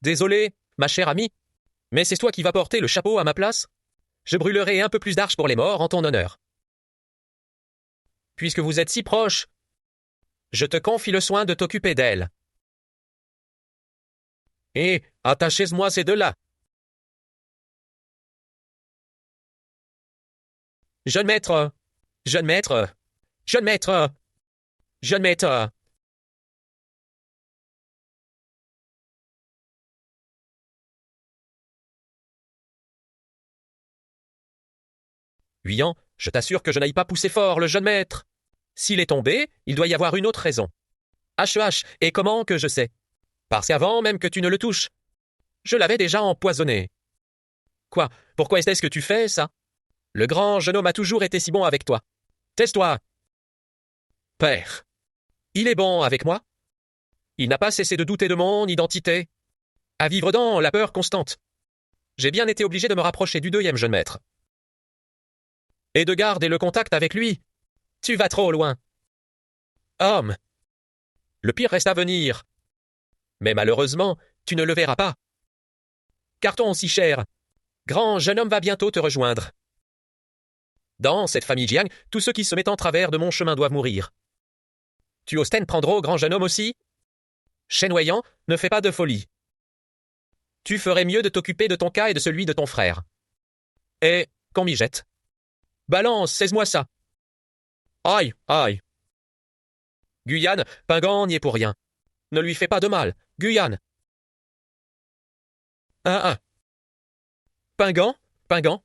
Désolé, ma chère amie, mais c'est toi qui vas porter le chapeau à ma place? Je brûlerai un peu plus d'arches pour les morts en ton honneur. Puisque vous êtes si proche, je te confie le soin de t'occuper d'elle. Et attachez-moi ces deux-là. Jeune maître, jeune maître, jeune maître, jeune maître. Huyan, je t'assure que je n'aille pas pousser fort le jeune maître. S'il est tombé, il doit y avoir une autre raison. H, et comment que je sais? Parce qu'avant même que tu ne le touches, je l'avais déjà empoisonné. Quoi? Pourquoi est-ce que tu fais ça? Le grand jeune homme a toujours été si bon avec toi. Tais-toi. Père. Il est bon avec moi. Il n'a pas cessé de douter de mon identité. À vivre dans la peur constante. J'ai bien été obligé de me rapprocher du deuxième jeune maître. Et de garder le contact avec lui. Tu vas trop loin. Homme. Le pire reste à venir. Mais malheureusement, tu ne le verras pas. Carton si cher. Grand jeune homme va bientôt te rejoindre. Dans cette famille Jiang, tous ceux qui se mettent en travers de mon chemin doivent mourir. Tu Osten prendras au grand jeune homme aussi? Shen Weiyan, ne fais pas de folie. Tu ferais mieux de t'occuper de ton cas et de celui de ton frère. Et qu'on m'y jette. Balance, cesse-moi ça. Aïe, aïe. Guyane, Pingant n'y est pour rien. Ne lui fais pas de mal, Guyane. 1-1. Pingan, Pingan.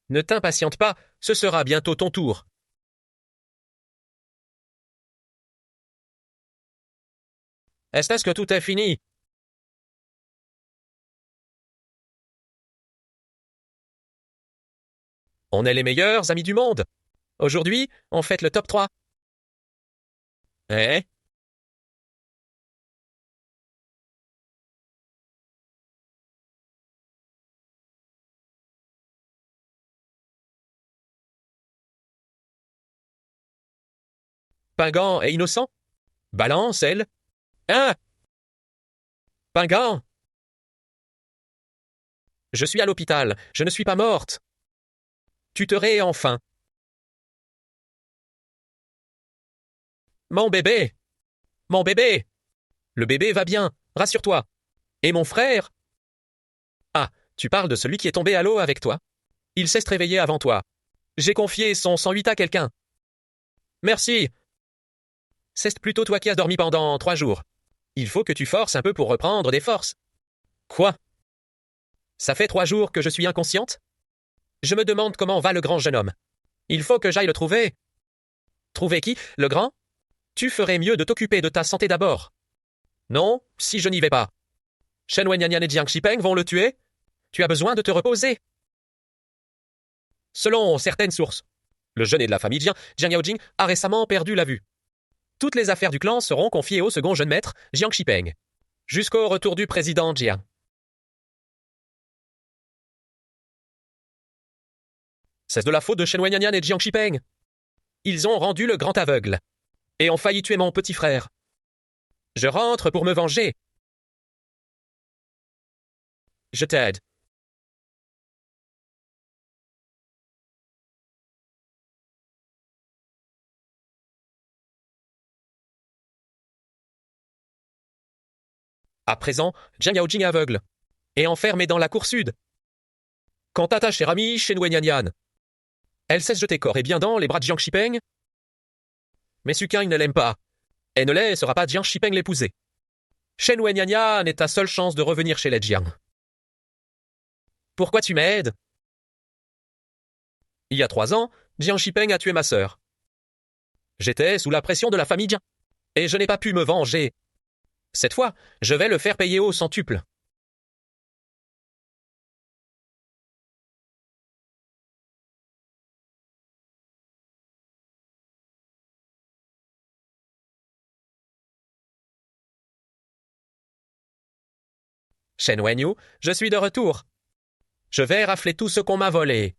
Ne t'impatiente pas, ce sera bientôt ton tour. Est-ce que tout est fini? On est les meilleurs amis du monde. Aujourd'hui, on fête le top 3. Eh? Pingan est innocent? Balance, elle. Hein? Pingan? Je suis à l'hôpital, je ne suis pas morte. Tu te rais enfin. Mon bébé! Mon bébé! Le bébé va bien, rassure-toi. Et mon frère? Ah, tu parles de celui qui est tombé à l'eau avec toi. Il s'est réveillé avant toi. J'ai confié son 108 à quelqu'un. Merci. C'est plutôt toi qui as dormi pendant 3 jours. Il faut que tu forces un peu pour reprendre des forces. Quoi? Ça fait 3 jours que je suis inconsciente? Je me demande comment va le grand jeune homme. Il faut que j'aille le trouver. Trouver qui? Le grand? Tu ferais mieux de t'occuper de ta santé d'abord. Non, si je n'y vais pas. Shen Wenyanyan et Jiang Shipeng vont le tuer? Tu as besoin de te reposer. Selon certaines sources, le jeune et de la famille Jiang Yaojing, a récemment perdu la vue. Toutes les affaires du clan seront confiées au second jeune maître, Jiang Shipeng, jusqu'au retour du président Jiang. C'est de la faute de Shen Wenyanyan et Jiang Shipeng. Ils ont rendu le grand aveugle et ont failli tuer mon petit frère. Je rentre pour me venger. Je t'aide. À présent, Jiang Yaojing est aveugle et enfermé dans la cour sud. Quant à ta chère amie Shen Wenyanyan, elle sait se jeter corps et bien dans les bras de Jiang Shipeng. Mais Suqing ne l'aime pas et ne laissera pas Jiang Shipeng l'épouser. Shen Wenyanyan est ta seule chance de revenir chez les Jiang. Pourquoi tu m'aides? Il y a 3 ans, Jiang Shipeng a tué ma sœur. J'étais sous la pression de la famille Jiang et je n'ai pas pu me venger. Cette fois, je vais le faire payer au centuple. Shen Wenyu, je suis de retour. Je vais rafler tout ce qu'on m'a volé.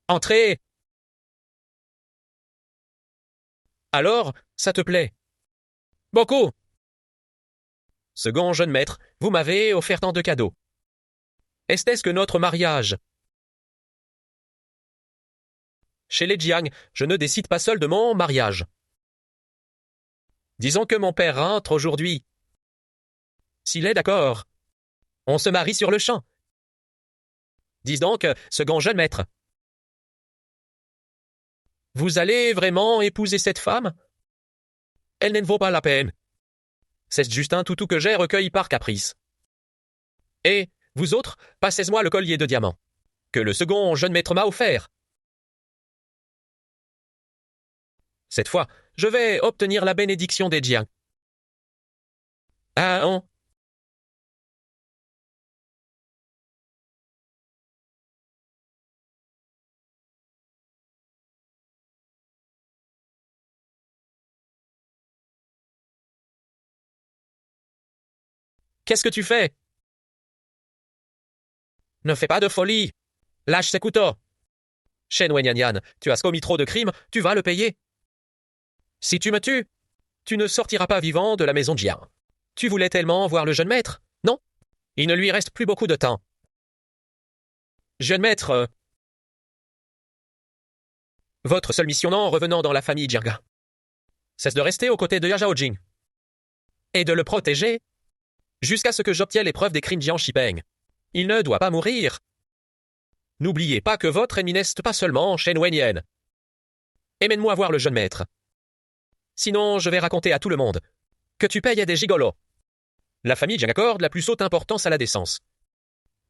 Entrez! Alors, ça te plaît? Beaucoup! Second jeune maître, vous m'avez offert tant de cadeaux. Est-ce que notre mariage? Chez les Jiang, je ne décide pas seul de mon mariage. Disons que mon père rentre aujourd'hui. S'il est d'accord, on se marie sur le champ. Dis donc, second jeune maître. Vous allez vraiment épouser cette femme? Elle n'en vaut pas la peine. C'est juste un toutou que j'ai recueilli par caprice. Et, vous autres, passez-moi le collier de diamants, que le second jeune maître m'a offert. Cette fois, je vais obtenir la bénédiction des Jiang. Ah, on. Qu'est-ce que tu fais? Ne fais pas de folie. Lâche ces couteaux. Shen Wenyanyan, tu as commis trop de crimes, tu vas le payer. Si tu me tues, tu ne sortiras pas vivant de la maison Jiang. Tu voulais tellement voir le jeune maître, non? Il ne lui reste plus beaucoup de temps. Jeune maître, votre seule mission en revenant dans la famille Jiang, c'est de rester aux côtés de Yao Jing et de le protéger jusqu'à ce que j'obtienne les preuves des crimes de Jiang Shipeng. Il ne doit pas mourir. N'oubliez pas que votre ennemi n'est pas seulement Shen Wenyan. Emmène-moi voir le jeune maître. Sinon, je vais raconter à tout le monde que tu payes à des gigolos. La famille Jiang accorde la plus haute importance à la décence.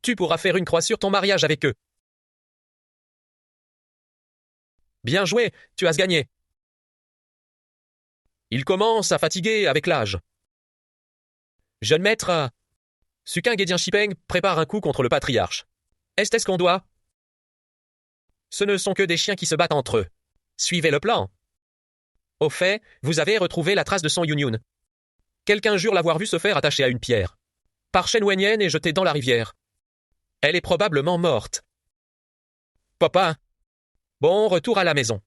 Tu pourras faire une croix sur ton mariage avec eux. Bien joué, tu as gagné. Il commence à fatiguer avec l'âge. Jeune maître, Suqing et Dian Shipeng prépare un coup contre le patriarche. Est-ce qu'on doit? Ce ne sont que des chiens qui se battent entre eux. Suivez le plan. Au fait, vous avez retrouvé la trace de son Yunyun. Quelqu'un jure l'avoir vu se faire attacher à une pierre. Par Shen Wenyan et jetée dans la rivière. Elle est probablement morte. Papa. Bon, retour à la maison.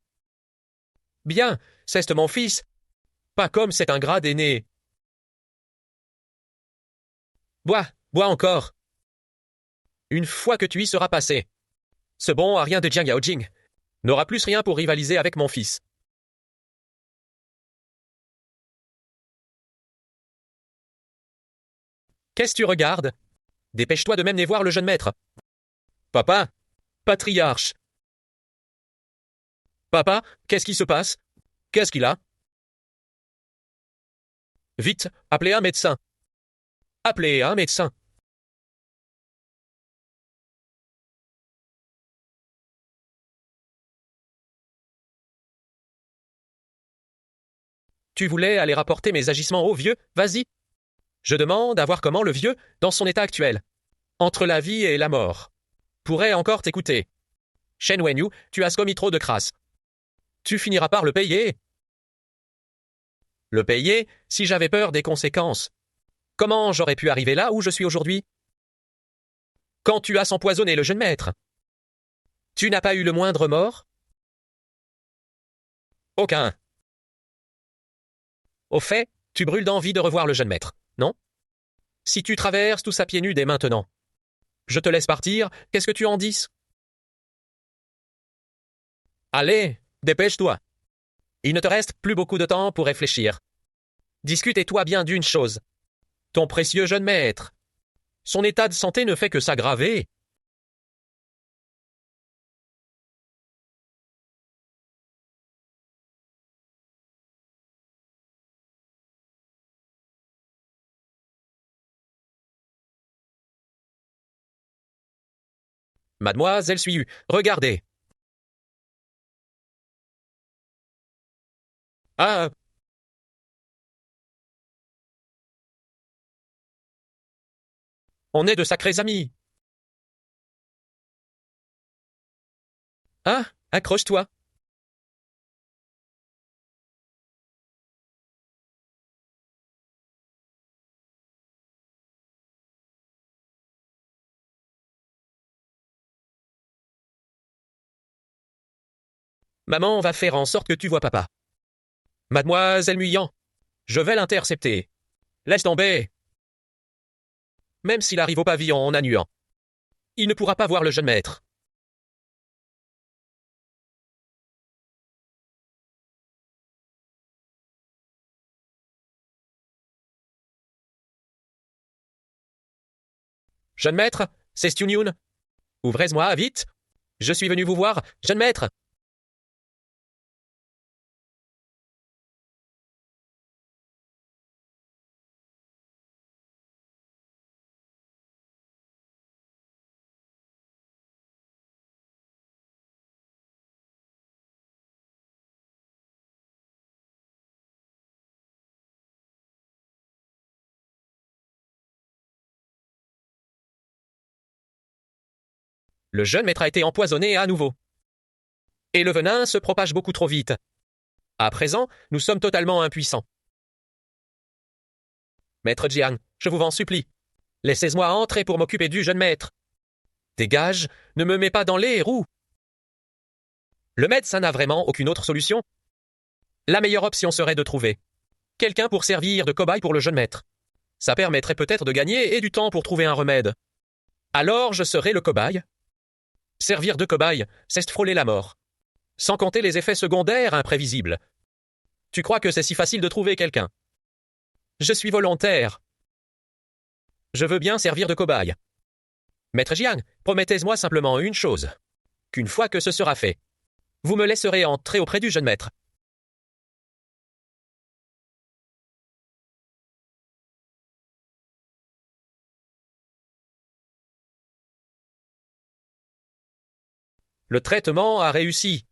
Bien, c'est mon fils. Pas comme cet ingrat d'aîné. Bois encore. Une fois que tu y seras passé. Ce bon à rien de Jiang Yaojing n'aura plus rien pour rivaliser avec mon fils. Qu'est-ce que tu regardes? Dépêche-toi de m'emmener voir le jeune maître. Papa, patriarche. Papa, qu'est-ce qui se passe? Qu'est-ce qu'il a? Vite, appelez un médecin. Appelez un médecin. Tu voulais aller rapporter mes agissements au vieux? Vas-y. Je demande à voir comment le vieux, dans son état actuel, entre la vie et la mort, pourrait encore t'écouter. Shen Wenyu, tu as commis trop de crasse. Tu finiras par le payer. Le payer si j'avais peur des conséquences. Comment j'aurais pu arriver là où je suis aujourd'hui? Quand tu as empoisonné le jeune maître. Tu n'as pas eu le moindre mort? Aucun. Au fait, tu brûles d'envie de revoir le jeune maître, non? Si tu traverses tout ça pieds nus dès maintenant. Je te laisse partir, qu'est-ce que tu en dis? Allez, dépêche-toi. Il ne te reste plus beaucoup de temps pour réfléchir. Discute-toi bien d'une chose. Ton précieux jeune maître. Son état de santé ne fait que s'aggraver. Mademoiselle Suihu, regardez. Ah, on est de sacrés amis. Ah, accroche-toi. Maman va faire en sorte que tu vois papa. Mademoiselle Muyan, je vais l'intercepter. Laisse tomber. Même s'il arrive au pavillon en annuant, il ne pourra pas voir le jeune maître. Jeune maître, c'est Styunyun. Ouvrez-moi, vite. Je suis venu vous voir, jeune maître. Le jeune maître a été empoisonné à nouveau. Et le venin se propage beaucoup trop vite. À présent, nous sommes totalement impuissants. Maître Jiang, je vous en supplie. Laissez-moi entrer pour m'occuper du jeune maître. Dégage, ne me mets pas dans les roues. Le médecin n'a vraiment aucune autre solution. La meilleure option serait de trouver quelqu'un pour servir de cobaye pour le jeune maître. Ça permettrait peut-être de gagner et du temps pour trouver un remède. Alors je serai le cobaye. Servir de cobaye, c'est frôler la mort. Sans compter les effets secondaires imprévisibles. Tu crois que c'est si facile de trouver quelqu'un? Je suis volontaire. Je veux bien servir de cobaye. Maître Jiang, promettez-moi simplement une chose. Qu'une fois que ce sera fait, vous me laisserez entrer auprès du jeune maître. Le traitement a réussi.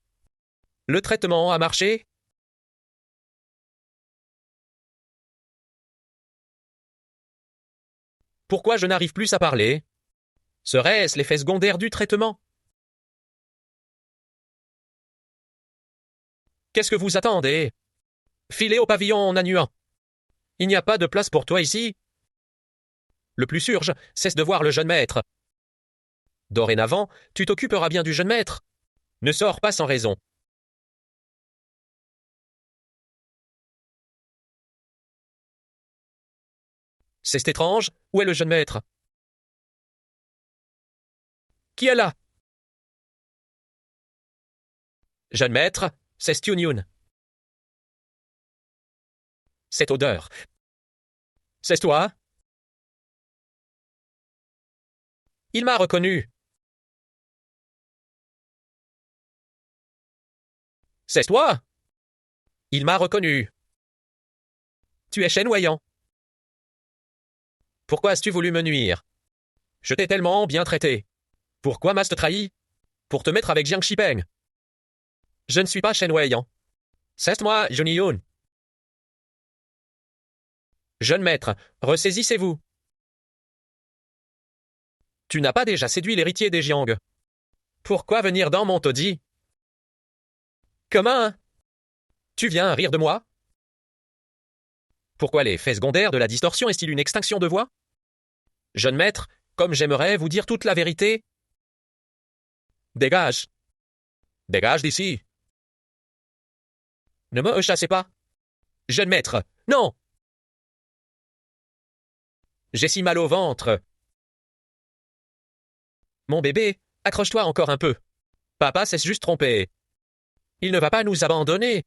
Le traitement a marché. Pourquoi je n'arrive plus à parler? Serait-ce l'effet secondaire du traitement? Qu'est-ce que vous attendez? Filez au pavillon Nanuan. Il n'y a pas de place pour toi ici. Le plus urge, c'est de voir le jeune maître. Dorénavant, tu t'occuperas bien du jeune maître. Ne sors pas sans raison. C'est étrange. Où est le jeune maître? Qui est là? Jeune maître, c'est Stu Yun. Cette odeur. C'est toi? Il m'a reconnu. C'est toi? Il m'a reconnu. Tu es chenoyant. Pourquoi as-tu voulu me nuire? Je t'ai tellement bien traité. Pourquoi m'as-tu trahi? Pour te mettre avec Jiang Shipeng. Je ne suis pas chenoyant. C'est moi, Johnny Yun. Jeune maître, ressaisissez-vous. Tu n'as pas déjà séduit l'héritier des Jiang. Pourquoi venir dans mon taudis? Comment? Tu viens rire de moi? Pourquoi l'effet secondaire de la distorsion est-il une extinction de voix? Jeune maître, comme j'aimerais vous dire toute la vérité. Dégage. Dégage d'ici. Ne me chassez pas. Jeune maître, non! J'ai si mal au ventre. Mon bébé, accroche-toi encore un peu. Papa s'est juste trompé. Il ne va pas nous abandonner.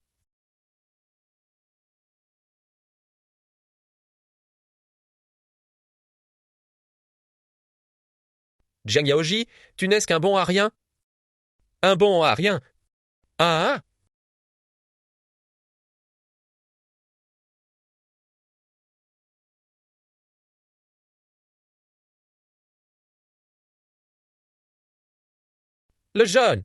Jiang Yaoji, tu n'es qu'un bon à rien? Un bon à rien? Ah, ah. Le jeune.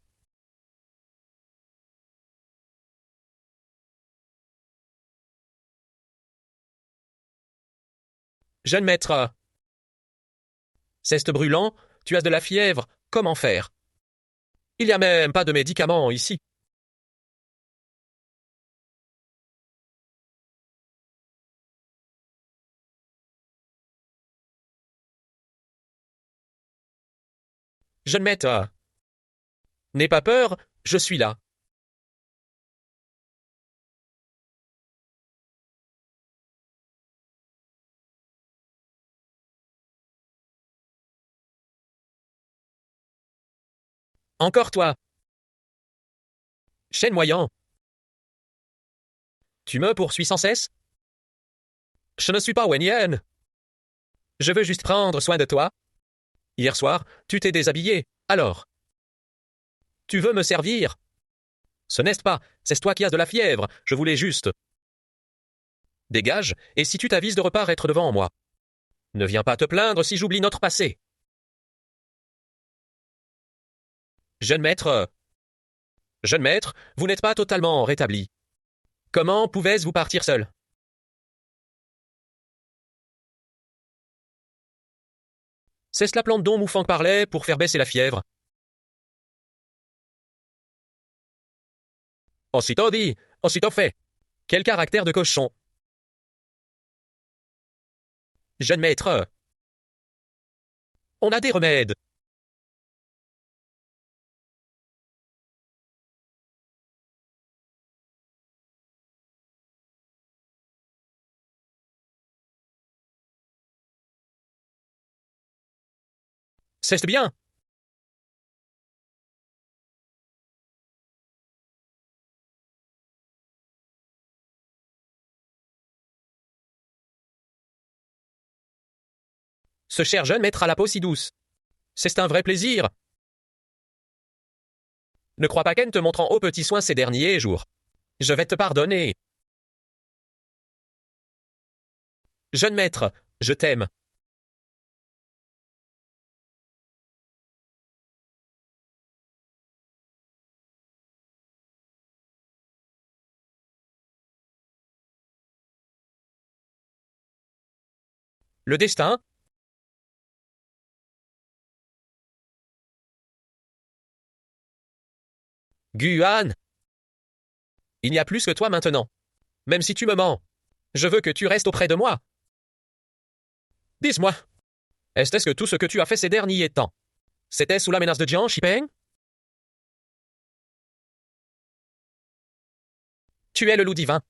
Jeune maître. C'est brûlant, tu as de la fièvre, comment faire? Il n'y a même pas de médicaments ici. Jeune maître. N'aie pas peur, je suis là. Encore toi. Chêne-moyant. Tu me poursuis sans cesse? Je ne suis pas Wen Yen. Je veux juste prendre soin de toi. Hier soir, tu t'es déshabillé. Alors? Tu veux me servir? Ce n'est pas, c'est toi qui as de la fièvre. Je voulais juste. Dégage, et si tu t'avises de reparaître devant moi. Ne viens pas te plaindre si j'oublie notre passé. Jeune maître. Jeune maître, vous n'êtes pas totalement rétabli. Comment pouvais-je vous partir seul? C'est la plante dont Moufang parlait pour faire baisser la fièvre. Aussitôt dit, aussitôt fait. Quel caractère de cochon. Jeune maître. On a des remèdes. C'est bien. Ce cher jeune maître a la peau si douce. C'est un vrai plaisir. Ne crois pas qu'elle te montrant aux petits soins ces derniers jours. Je vais te pardonner. Jeune maître, je t'aime. Le destin? Guan, il n'y a plus que toi maintenant. Même si tu me mens, je veux que tu restes auprès de moi. Dis-moi, est-ce que tout ce que tu as fait ces derniers temps, c'était sous la menace de Jiang Shipeng? Tu es le loup divin.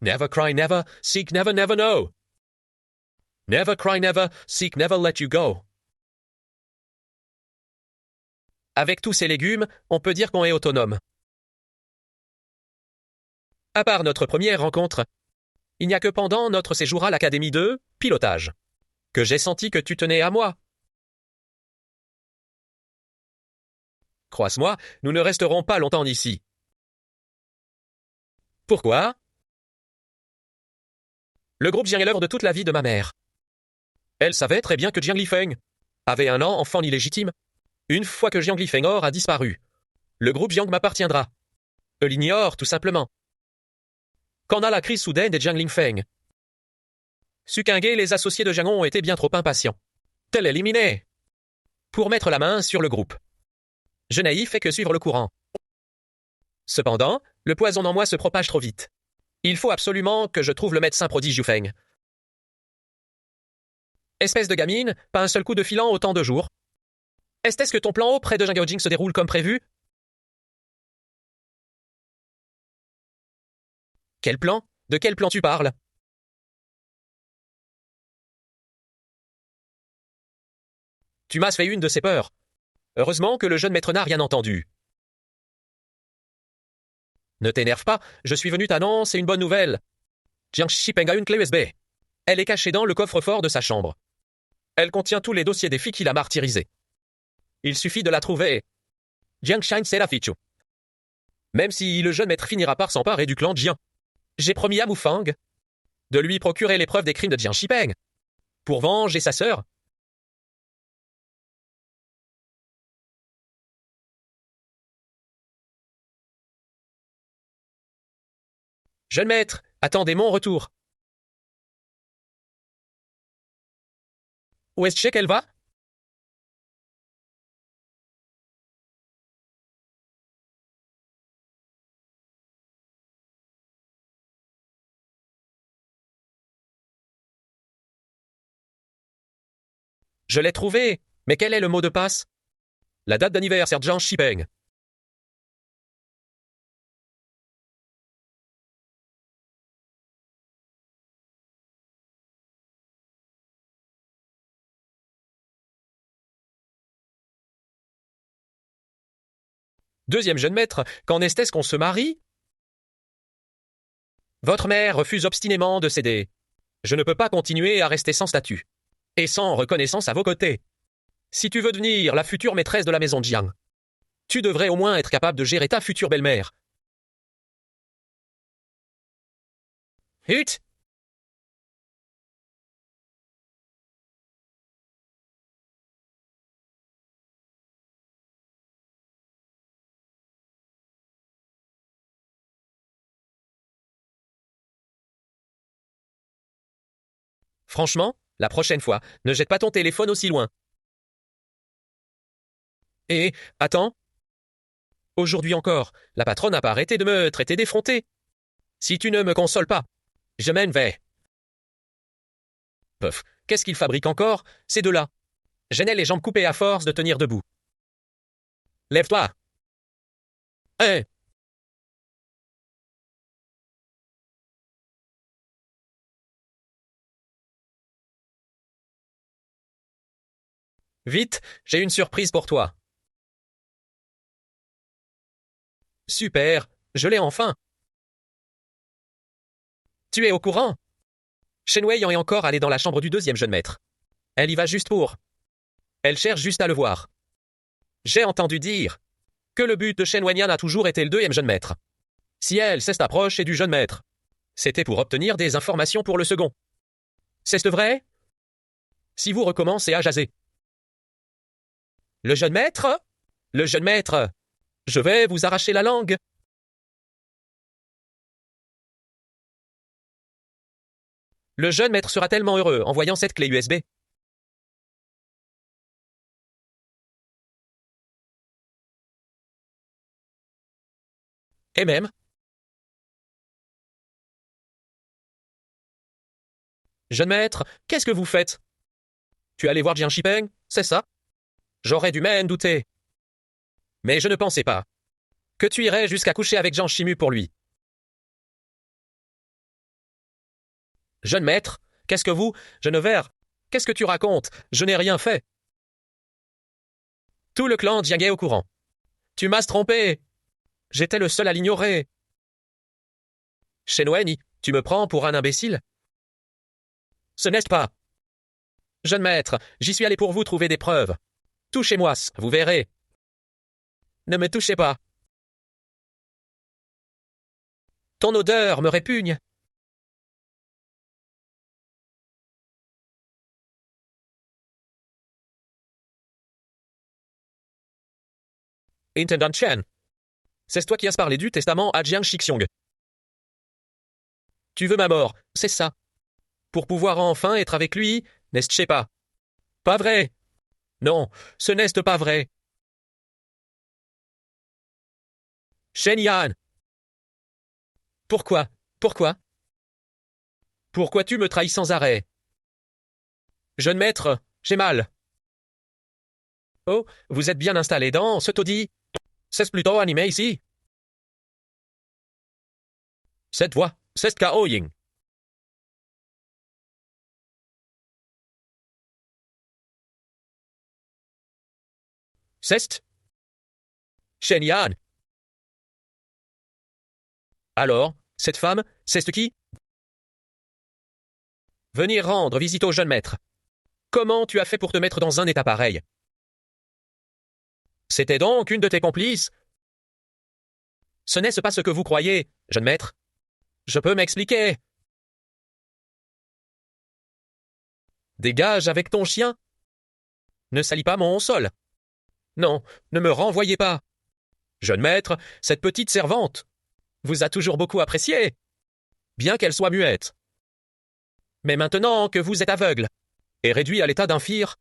Never cry never, seek never never know. Never cry never, seek never let you go. Avec tous ces légumes, on peut dire qu'on est autonome. À part notre première rencontre, il n'y a que pendant notre séjour à l'Académie de pilotage que j'ai senti que tu tenais à moi. Croise-moi, nous ne resterons pas longtemps ici. Pourquoi? Le groupe Jiang est l'œuvre de toute la vie de ma mère. Elle savait très bien que Jiang Lifeng avait un enfant illégitime. Une fois que Jiang Lifeng a disparu, le groupe Jiang m'appartiendra. Elle l'ignore, tout simplement. Quand a la crise soudaine des Jiang Lingfeng, Suqing et les associés de Jiang ont été bien trop impatients. Tel éliminé. Pour mettre la main sur le groupe. Je n'ai fait que suivre le courant. Cependant, le poison en moi se propage trop vite. Il faut absolument que je trouve le médecin prodige Yufeng. Espèce de gamine, pas un seul coup de filant autant de jours. Est-ce que ton plan auprès de Zhang Gaojing se déroule comme prévu? Quel plan? De quel plan tu parles? Tu m'as fait une de ces peurs. Heureusement que le jeune maître n'a rien entendu. Ne t'énerve pas, je suis venu t'annoncer une bonne nouvelle. Jiang Shipeng a une clé USB. Elle est cachée dans le coffre-fort de sa chambre. Elle contient tous les dossiers des filles qu'il a martyrisées. Il suffit de la trouver. Jiang Shine, c'est la fichu. Même si le jeune maître finira par s'emparer du clan Jiang. J'ai promis à Mufang de lui procurer les preuves des crimes de Jiang Shipeng pour venger sa sœur. Jeune maître, attendez mon retour. Où est-ce qu'elle va? Je l'ai trouvée, mais quel est le mot de passe? La date d'anniversaire de Jiang Shipeng. Deuxième jeune maître, quand est-ce qu'on se marie? Votre mère refuse obstinément de céder. Je ne peux pas continuer à rester sans statut et sans reconnaissance à vos côtés. Si tu veux devenir la future maîtresse de la maison Jiang, tu devrais au moins être capable de gérer ta future belle-mère. Hut! Franchement, la prochaine fois, ne jette pas ton téléphone aussi loin. Et, attends. Aujourd'hui encore, la patronne n'a pas arrêté de me traiter d'effronté. Si tu ne me consoles pas, je m'en vais. Peuf, qu'est-ce qu'ils fabriquent encore, ces deux-là? Je n'ai les jambes coupées à force de tenir debout. Lève-toi. Hein? Vite, j'ai une surprise pour toi. Super, je l'ai enfin. Tu es au courant? Shenwei est encore allée dans la chambre du deuxième jeune maître. Elle y va juste pour. Elle cherche juste à le voir. J'ai entendu dire que le but de Shen Wenyan a toujours été le deuxième jeune maître. Si elle s'est approchée du jeune maître, c'était pour obtenir des informations pour le second. C'est vrai? Si vous recommencez à jaser. Le jeune maître? Le jeune maître! Je vais vous arracher la langue. Le jeune maître sera tellement heureux en voyant cette clé USB. Et même, jeune maître, qu'est-ce que vous faites? Tu allais voir Jiang Shipeng, c'est ça? J'aurais dû m'en douter. Mais je ne pensais pas que tu irais jusqu'à coucher avec Jiang Shimu pour lui. Jeune maître, qu'est-ce que vous, jeune vert? Qu'est-ce que tu racontes? Je n'ai rien fait. Tout le clan Jiang est au courant. Tu m'as trompé. J'étais le seul à l'ignorer. Shenwen, tu me prends pour un imbécile? Ce n'est pas. Jeune maître, j'y suis allé pour vous trouver des preuves. Touchez-moi, vous verrez. Ne me touchez pas. Ton odeur me répugne. Intendant Chen, c'est toi qui as parlé du testament à Jiang Shixiong. Tu veux ma mort, c'est ça. Pour pouvoir enfin être avec lui, n'est-ce pas? Pas vrai. Non, ce n'est pas vrai. Shen Yan. Pourquoi? Pourquoi? Pourquoi tu me trahis sans arrêt? Jeune maître, j'ai mal. Oh, vous êtes bien installé dans ce taudis? C'est plutôt animé ici. Cette voix, c'est Kao Ying. C'est Shen Yan. Alors, cette femme, c'est qui? Venir rendre visite au jeune maître. Comment tu as fait pour te mettre dans un état pareil? C'était donc une de tes complices? Ce n'est pas ce que vous croyez, jeune maître. Je peux m'expliquer. Dégage avec ton chien. Ne salis pas mon sol. Non, ne me renvoyez pas. Jeune maître, cette petite servante vous a toujours beaucoup apprécié, bien qu'elle soit muette. Mais maintenant que vous êtes aveugle et réduit à l'état d'infire,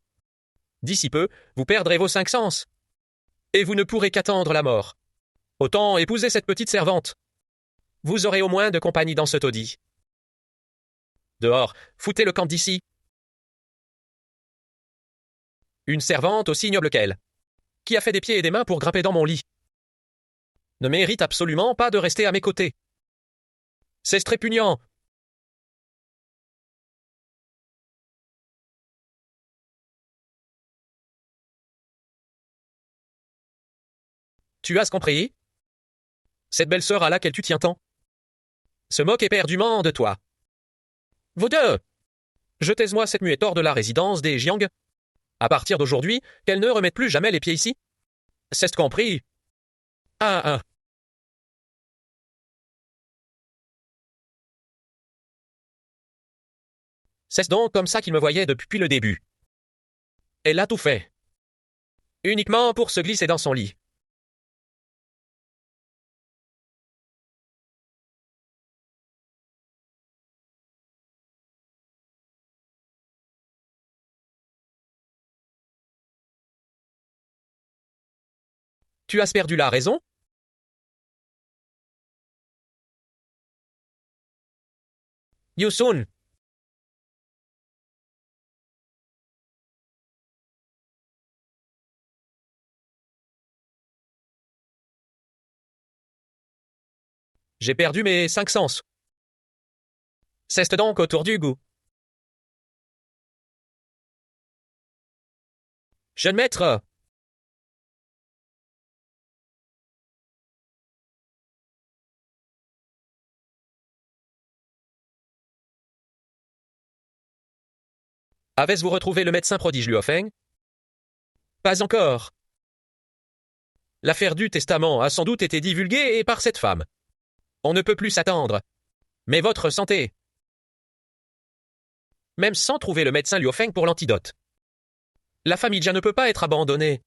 d'ici peu, vous perdrez vos 5 sens. Et vous ne pourrez qu'attendre la mort. Autant épouser cette petite servante. Vous aurez au moins de compagnie dans ce taudis. Dehors, foutez le camp d'ici. Une servante aussi ignoble qu'elle, qui a fait des pieds et des mains pour grimper dans mon lit, ne mérite absolument pas de rester à mes côtés. C'est répugnant. Tu as compris? Cette belle sœur à laquelle tu tiens tant se moque éperdument de toi. Vous deux, jetez-moi cette muette hors de la résidence des Jiang. À partir d'aujourd'hui, qu'elle ne remette plus jamais les pieds ici. C'est compris? Ah. C'est donc comme ça qu'il me voyait depuis le début. Elle a tout fait. Uniquement pour se glisser dans son lit. Tu as perdu la raison? Yusun, j'ai perdu mes 5 sens. C'est donc autour du goût. Jeune maître, Avez-vous retrouvé le médecin prodige Luo Feng? Pas encore. L'affaire du testament a sans doute été divulguée et par cette femme. On ne peut plus s'attendre. Mais votre santé. Même sans trouver le médecin Luo Feng pour l'antidote. La famille Jia ne peut pas être abandonnée.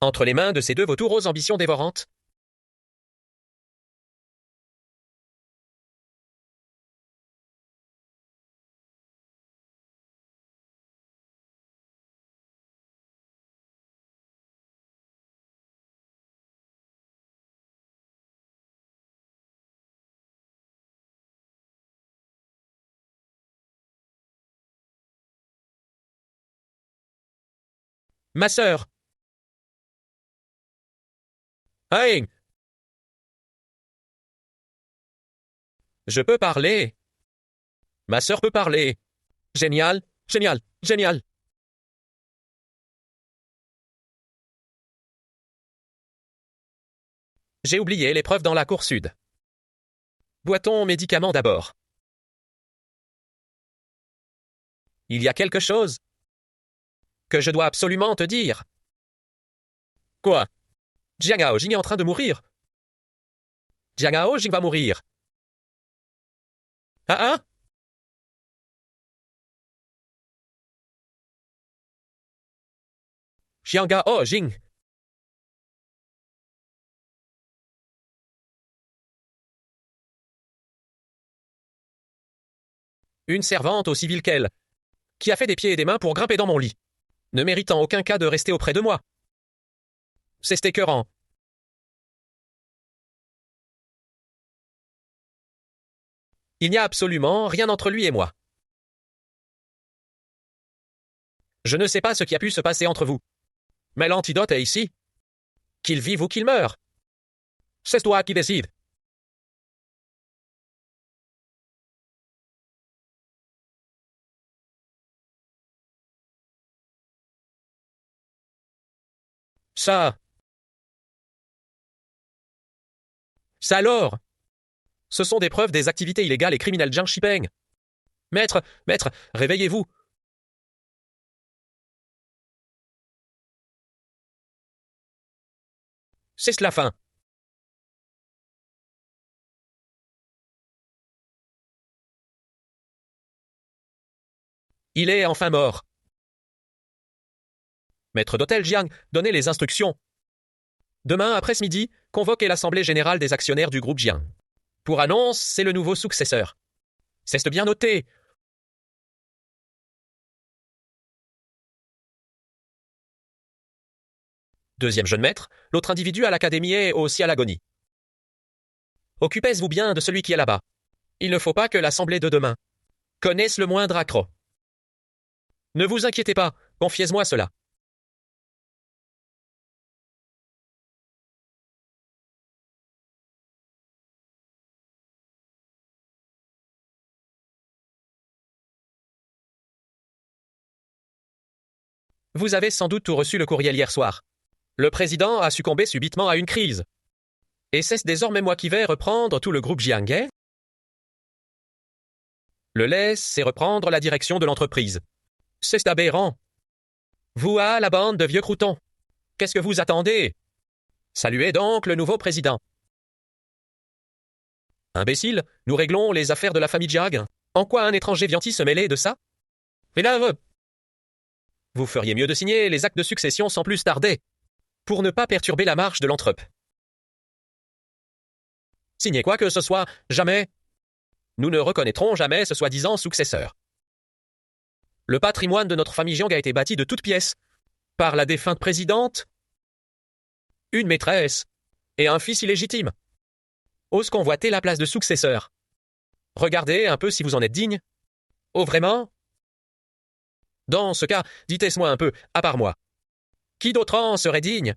Entre les mains de ces deux vautours aux ambitions dévorantes. Ma sœur. Hein? Je peux parler. Ma sœur peut parler. Génial, génial, génial. J'ai oublié l'épreuve dans la cour sud. Boit-on médicament d'abord? Il y a quelque chose que je dois absolument te dire. Quoi? Jiang Haojing est en train de mourir. Jiang Haojing va mourir. Ah ah? Jiang Haojing. Une servante aussi vile qu'elle, qui a fait des pieds et des mains pour grimper dans mon lit, ne mérite en aucun cas de rester auprès de moi. C'est écœurant. Il n'y a absolument rien entre lui et moi. Je ne sais pas ce qui a pu se passer entre vous. Mais l'antidote est ici. Qu'il vive ou qu'il meure. C'est toi qui décides. Ça. Ça alors. Ce sont des preuves des activités illégales et criminelles Jiang Shipeng. Maître, maître, réveillez-vous. C'est la fin. Il est enfin mort. Maître d'hôtel Jiang, donnez les instructions. Demain, après-midi, convoquez l'Assemblée générale des actionnaires du groupe Jiang. Pour annonce, c'est le nouveau successeur. C'est bien noté. Deuxième jeune maître, l'autre individu à l'académie est aussi à l'agonie. Occupez-vous bien de celui qui est là-bas. Il ne faut pas que l'Assemblée de demain connaisse le moindre accroc. Ne vous inquiétez pas, confiez-moi cela. Vous avez sans doute tout reçu le courriel hier soir. Le président a succombé subitement à une crise. Et c'est désormais moi qui vais reprendre tout le groupe Jianghe. Le laisse reprendre la direction de l'entreprise. C'est aberrant. Vous la bande de vieux croutons. Qu'est-ce que vous attendez? Saluez donc le nouveau président. Imbécile, nous réglons les affaires de la famille Jiang. En quoi un étranger vient-il se mêler de ça? Mais là, vous feriez mieux de signer les actes de succession sans plus tarder, pour ne pas perturber la marche de l'entreprise. Signez quoi que ce soit, jamais. Nous ne reconnaîtrons jamais ce soi-disant successeur. Le patrimoine de notre famille Jiang a été bâti de toutes pièces, par la défunte présidente, une maîtresse et un fils illégitime. Ose convoiter la place de successeur. Regardez un peu si vous en êtes digne. Oh vraiment? Dans ce cas, dites-moi un peu, à part moi. Qui d'autre en serait digne?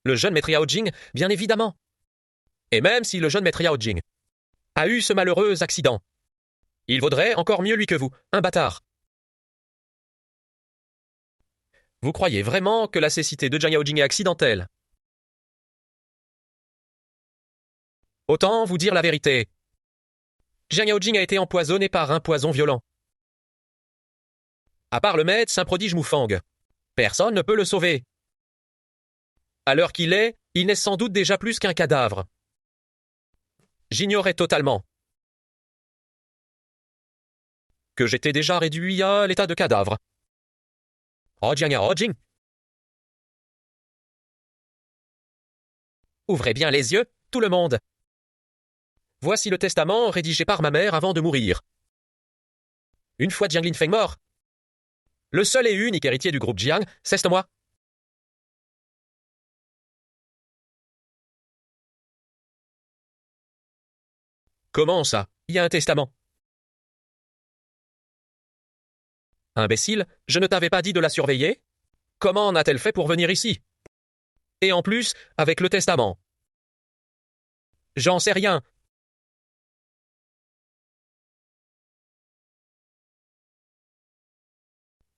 Le jeune maître Yao Jing, bien évidemment. Et même si le jeune maître Yao Jing a eu ce malheureux accident, il vaudrait encore mieux lui que vous, un bâtard. Vous croyez vraiment que la cécité de Jiang Yaojing est accidentelle? Autant vous dire la vérité. Jiang Yaojing a été empoisonné par un poison violent. À part le maître, Saint Prodige Moufang. Personne ne peut le sauver. À l'heure qu'il est, il n'est sans doute déjà plus qu'un cadavre. J'ignorais totalement que j'étais déjà réduit à l'état de cadavre. Rodjing. Ouvrez bien les yeux, tout le monde. Voici le testament rédigé par ma mère avant de mourir. Une fois Jiang Linfeng mort, le seul et unique héritier du groupe Jiang, c'est moi. Comment ça? Il y a un testament. Imbécile, je ne t'avais pas dit de la surveiller? Comment en a-t-elle fait pour venir ici? Et en plus, avec le testament. J'en sais rien.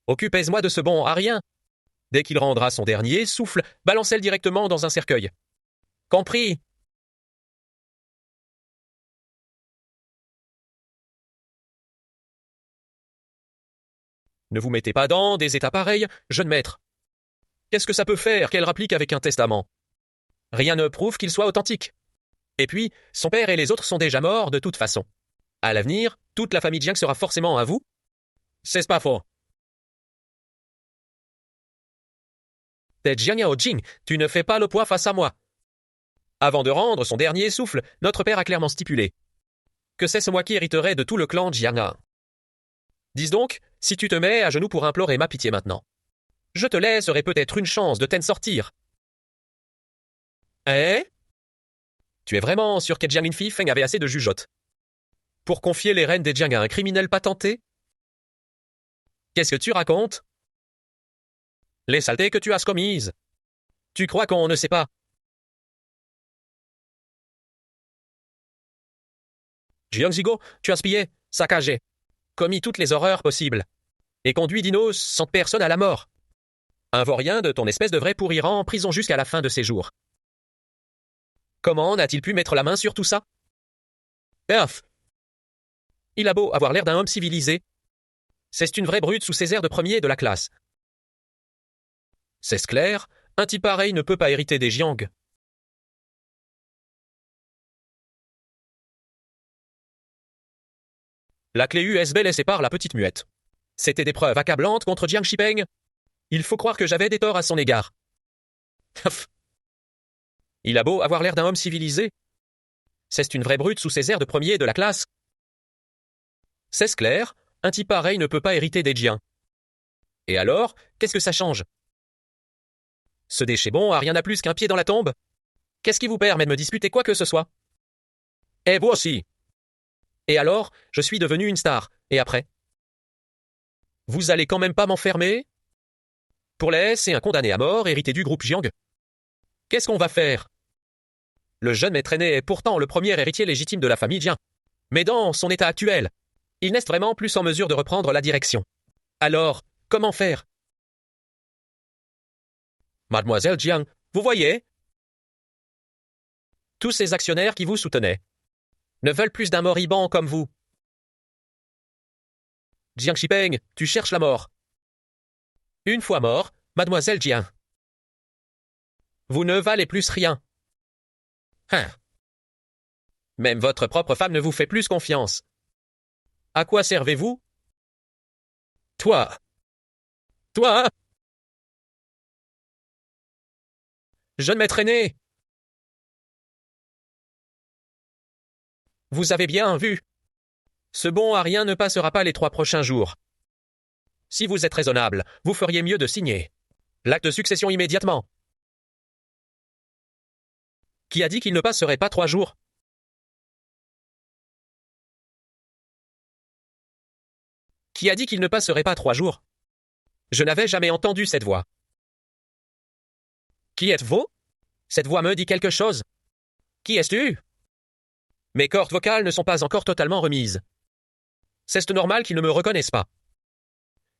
Occupez-moi de ce bon à rien. Dès qu'il rendra son dernier souffle, balancez-le directement dans un cercueil. Compris? Ne vous mettez pas dans des états pareils, jeune maître. Qu'est-ce que ça peut faire qu'elle rapplique avec un testament? Rien ne prouve qu'il soit authentique. Et puis, son père et les autres sont déjà morts de toute façon. À l'avenir, toute la famille Jiang sera forcément à vous. C'est pas faux. T'es Jiang Yaojing, tu ne fais pas le poids face à moi. Avant de rendre son dernier souffle, notre père a clairement stipulé que c'est moi qui hériterai de tout le clan Jiang. Dis donc, si tu te mets à genoux pour implorer ma pitié maintenant, je te laisserai peut-être une chance de t'en sortir. Eh? Tu es vraiment sûr que Jiang Linfi Feng avait assez de jugeote pour confier les rênes des Jiang à un criminel patenté? Qu'est-ce que tu racontes? Les saletés que tu as commises. Tu crois qu'on ne sait pas? Jiang Zigo, tu as spié, saccagé, commis toutes les horreurs possibles, et conduit d'innocentes personnes à la mort. Un vaurien de ton espèce devrait pourrir en prison jusqu'à la fin de ses jours. Comment n'a-t-il pu mettre la main sur tout ça? Perf! Il a beau avoir l'air d'un homme civilisé. C'est une vraie brute sous ses airs de premier de la classe. C'est clair, un type pareil ne peut pas hériter des Jiang. La clé USB laissée par la petite muette. C'était des preuves accablantes contre Jiang Shipeng. Il faut croire que j'avais des torts à son égard. Il a beau avoir l'air d'un homme civilisé. C'est une vraie brute sous ses airs de premier de la classe. C'est clair, un type pareil ne peut pas hériter des Jiang. Et alors, qu'est-ce que ça change? Ce déchet bon a rien à plus qu'un pied dans la tombe. Qu'est-ce qui vous permet de me disputer quoi que ce soit? Et vous aussi. Et alors, je suis devenu une star. Et après? Vous allez quand même pas m'enfermer? Pour les c'est un condamné à mort hérité du groupe Jiang. Qu'est-ce qu'on va faire? Le jeune maître aîné est pourtant le premier héritier légitime de la famille Jiang. Mais dans son état actuel, il n'est vraiment plus en mesure de reprendre la direction. Alors, comment faire? Mademoiselle Jiang, vous voyez? Tous ces actionnaires qui vous soutenaient ne veulent plus d'un moribond comme vous. Jiang Shipeng, tu cherches la mort. Une fois mort, mademoiselle Jiang, vous ne valez plus rien. Hein. Même votre propre femme ne vous fait plus confiance. À quoi servez-vous? Toi. Toi. Jeune maître aîné. Vous avez bien vu. Ce bon à rien ne passera pas les 3 prochains jours. Si vous êtes raisonnable, vous feriez mieux de signer l'acte de succession immédiatement. Qui a dit qu'il ne passerait pas 3 jours? Qui a dit qu'il ne passerait pas 3 jours? Je n'avais jamais entendu cette voix. Qui êtes-vous? Cette voix me dit quelque chose. Qui es-tu? Mes cordes vocales ne sont pas encore totalement remises. C'est normal qu'ils ne me reconnaissent pas.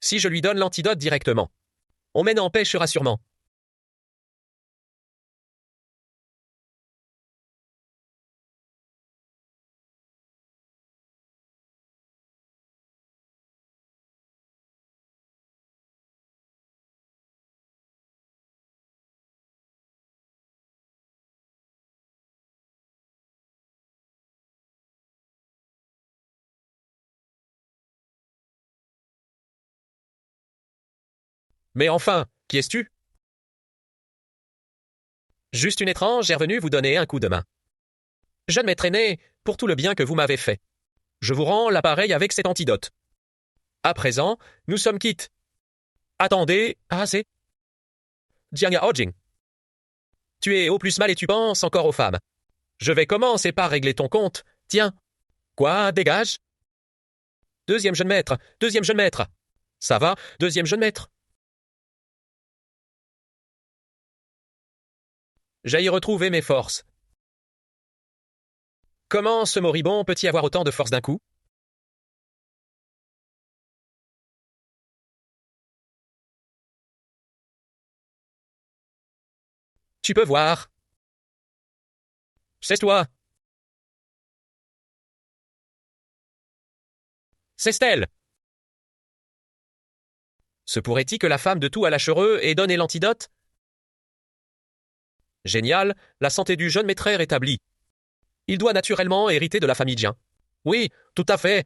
Si je lui donne l'antidote directement, on m'en empêchera sûrement. Mais enfin, qui es-tu? Juste une étrange est revenue vous donner un coup de main. Jeune maître aîné, pour tout le bien que vous m'avez fait. Je vous rends l'appareil avec cet antidote. À présent, nous sommes quittes. Attendez, c'est Jiang Haojing. Tu es au plus mal et tu penses encore aux femmes. Je vais commencer par régler ton compte. Tiens. Quoi, dégage? Deuxième jeune maître, deuxième jeune maître. Ça va, deuxième jeune maître. J'aille retrouver mes forces. Comment ce moribond peut-il avoir autant de force d'un coup? Tu peux voir. C'est toi. C'est Stella. Se pourrait-il que la femme de tout à l'Achereux ait donné l'antidote? Génial, la santé du jeune maître est rétablie. Il doit naturellement hériter de la famille Jiang. Oui, tout à fait.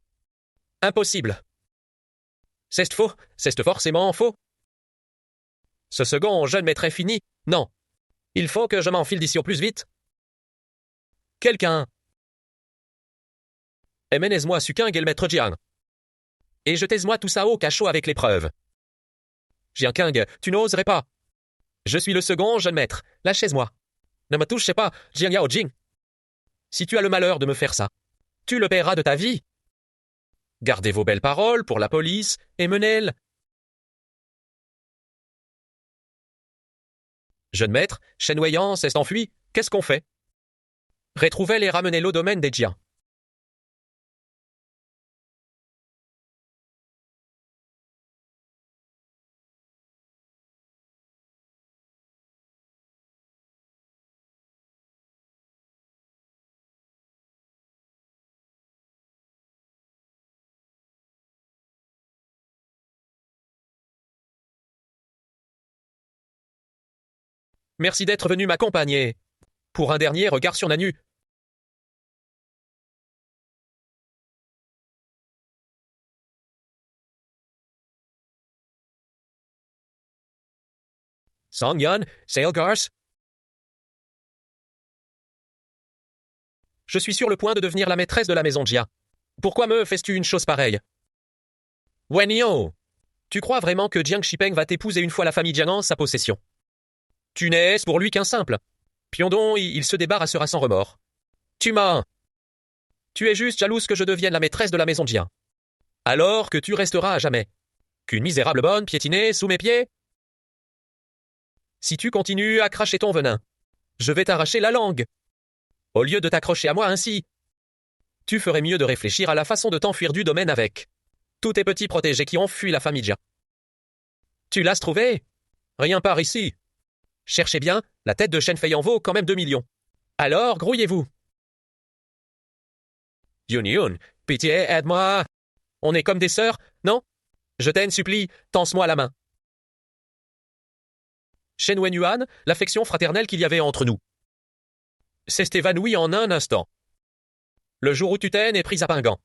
Impossible. C'est faux, c'est forcément faux. Ce second jeune maître est fini. Non. Il faut que je m'enfile d'ici au plus vite. Quelqu'un. Emmenez-moi Suking et le maître Jiang. Et jetez-moi tout ça au cachot avec les preuves. Jiang, tu n'oserais pas. Je suis le second jeune maître. Lâchez-moi. Ne me touchez pas, Jiang Yaojing. Si tu as le malheur de me faire ça, tu le paieras de ta vie. Gardez vos belles paroles pour la police et menez-le. Jeune maître, Shen Weiyan s'est enfui. Qu'est-ce qu'on fait? Retrouvez-le et ramenez-le au domaine des Jiang. Merci d'être venu m'accompagner. Pour un dernier regard sur Nanu. Song-Yan, Sailgars. Je suis sur le point de devenir la maîtresse de la maison Jia. Pourquoi me fais-tu une chose pareille? Wenyo, tu crois vraiment que Jiang Shipeng va t'épouser une fois la famille Jiang en sa possession? Tu n'es pour lui qu'un simple. Pyondon, il se débarrassera sans remords. Tu m'as. Tu es juste jalouse que je devienne la maîtresse de la maison Jia. Alors que tu resteras à jamais. Qu'une misérable bonne piétinée sous mes pieds? Si tu continues à cracher ton venin, je vais t'arracher la langue. Au lieu de t'accrocher à moi ainsi, tu ferais mieux de réfléchir à la façon de t'enfuir du domaine avec tous tes petits protégés qui ont fui la famille Jia. Tu l'as trouvé? Rien par ici. Cherchez bien, la tête de Shen Fei en vaut quand même 2 millions. Alors, grouillez-vous. Yun, pitié, aide-moi. On est comme des sœurs, non? Je t'en supplie, tense-moi la main. Shen Wenyuan, l'affection fraternelle qu'il y avait entre nous s'est évanouie en un instant. Le jour où tu t'en es prise à Pingant.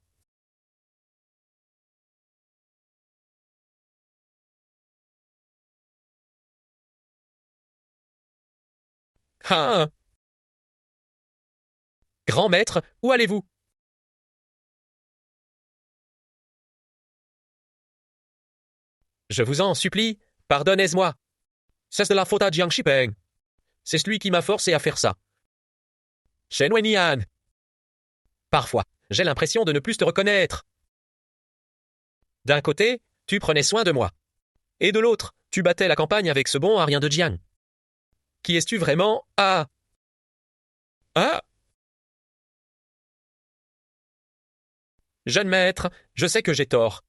Ah! Grand maître, où allez-vous? Je vous en supplie, pardonnez-moi. C'est de la faute à Jiang Shipeng. C'est celui qui m'a forcé à faire ça. Shen Wenyan. Parfois, j'ai l'impression de ne plus te reconnaître. D'un côté, tu prenais soin de moi. Et de l'autre, tu battais la campagne avec ce bon à rien de Jiang. Qui es-tu vraiment? Ah! Ah! Jeune maître, je sais que j'ai tort.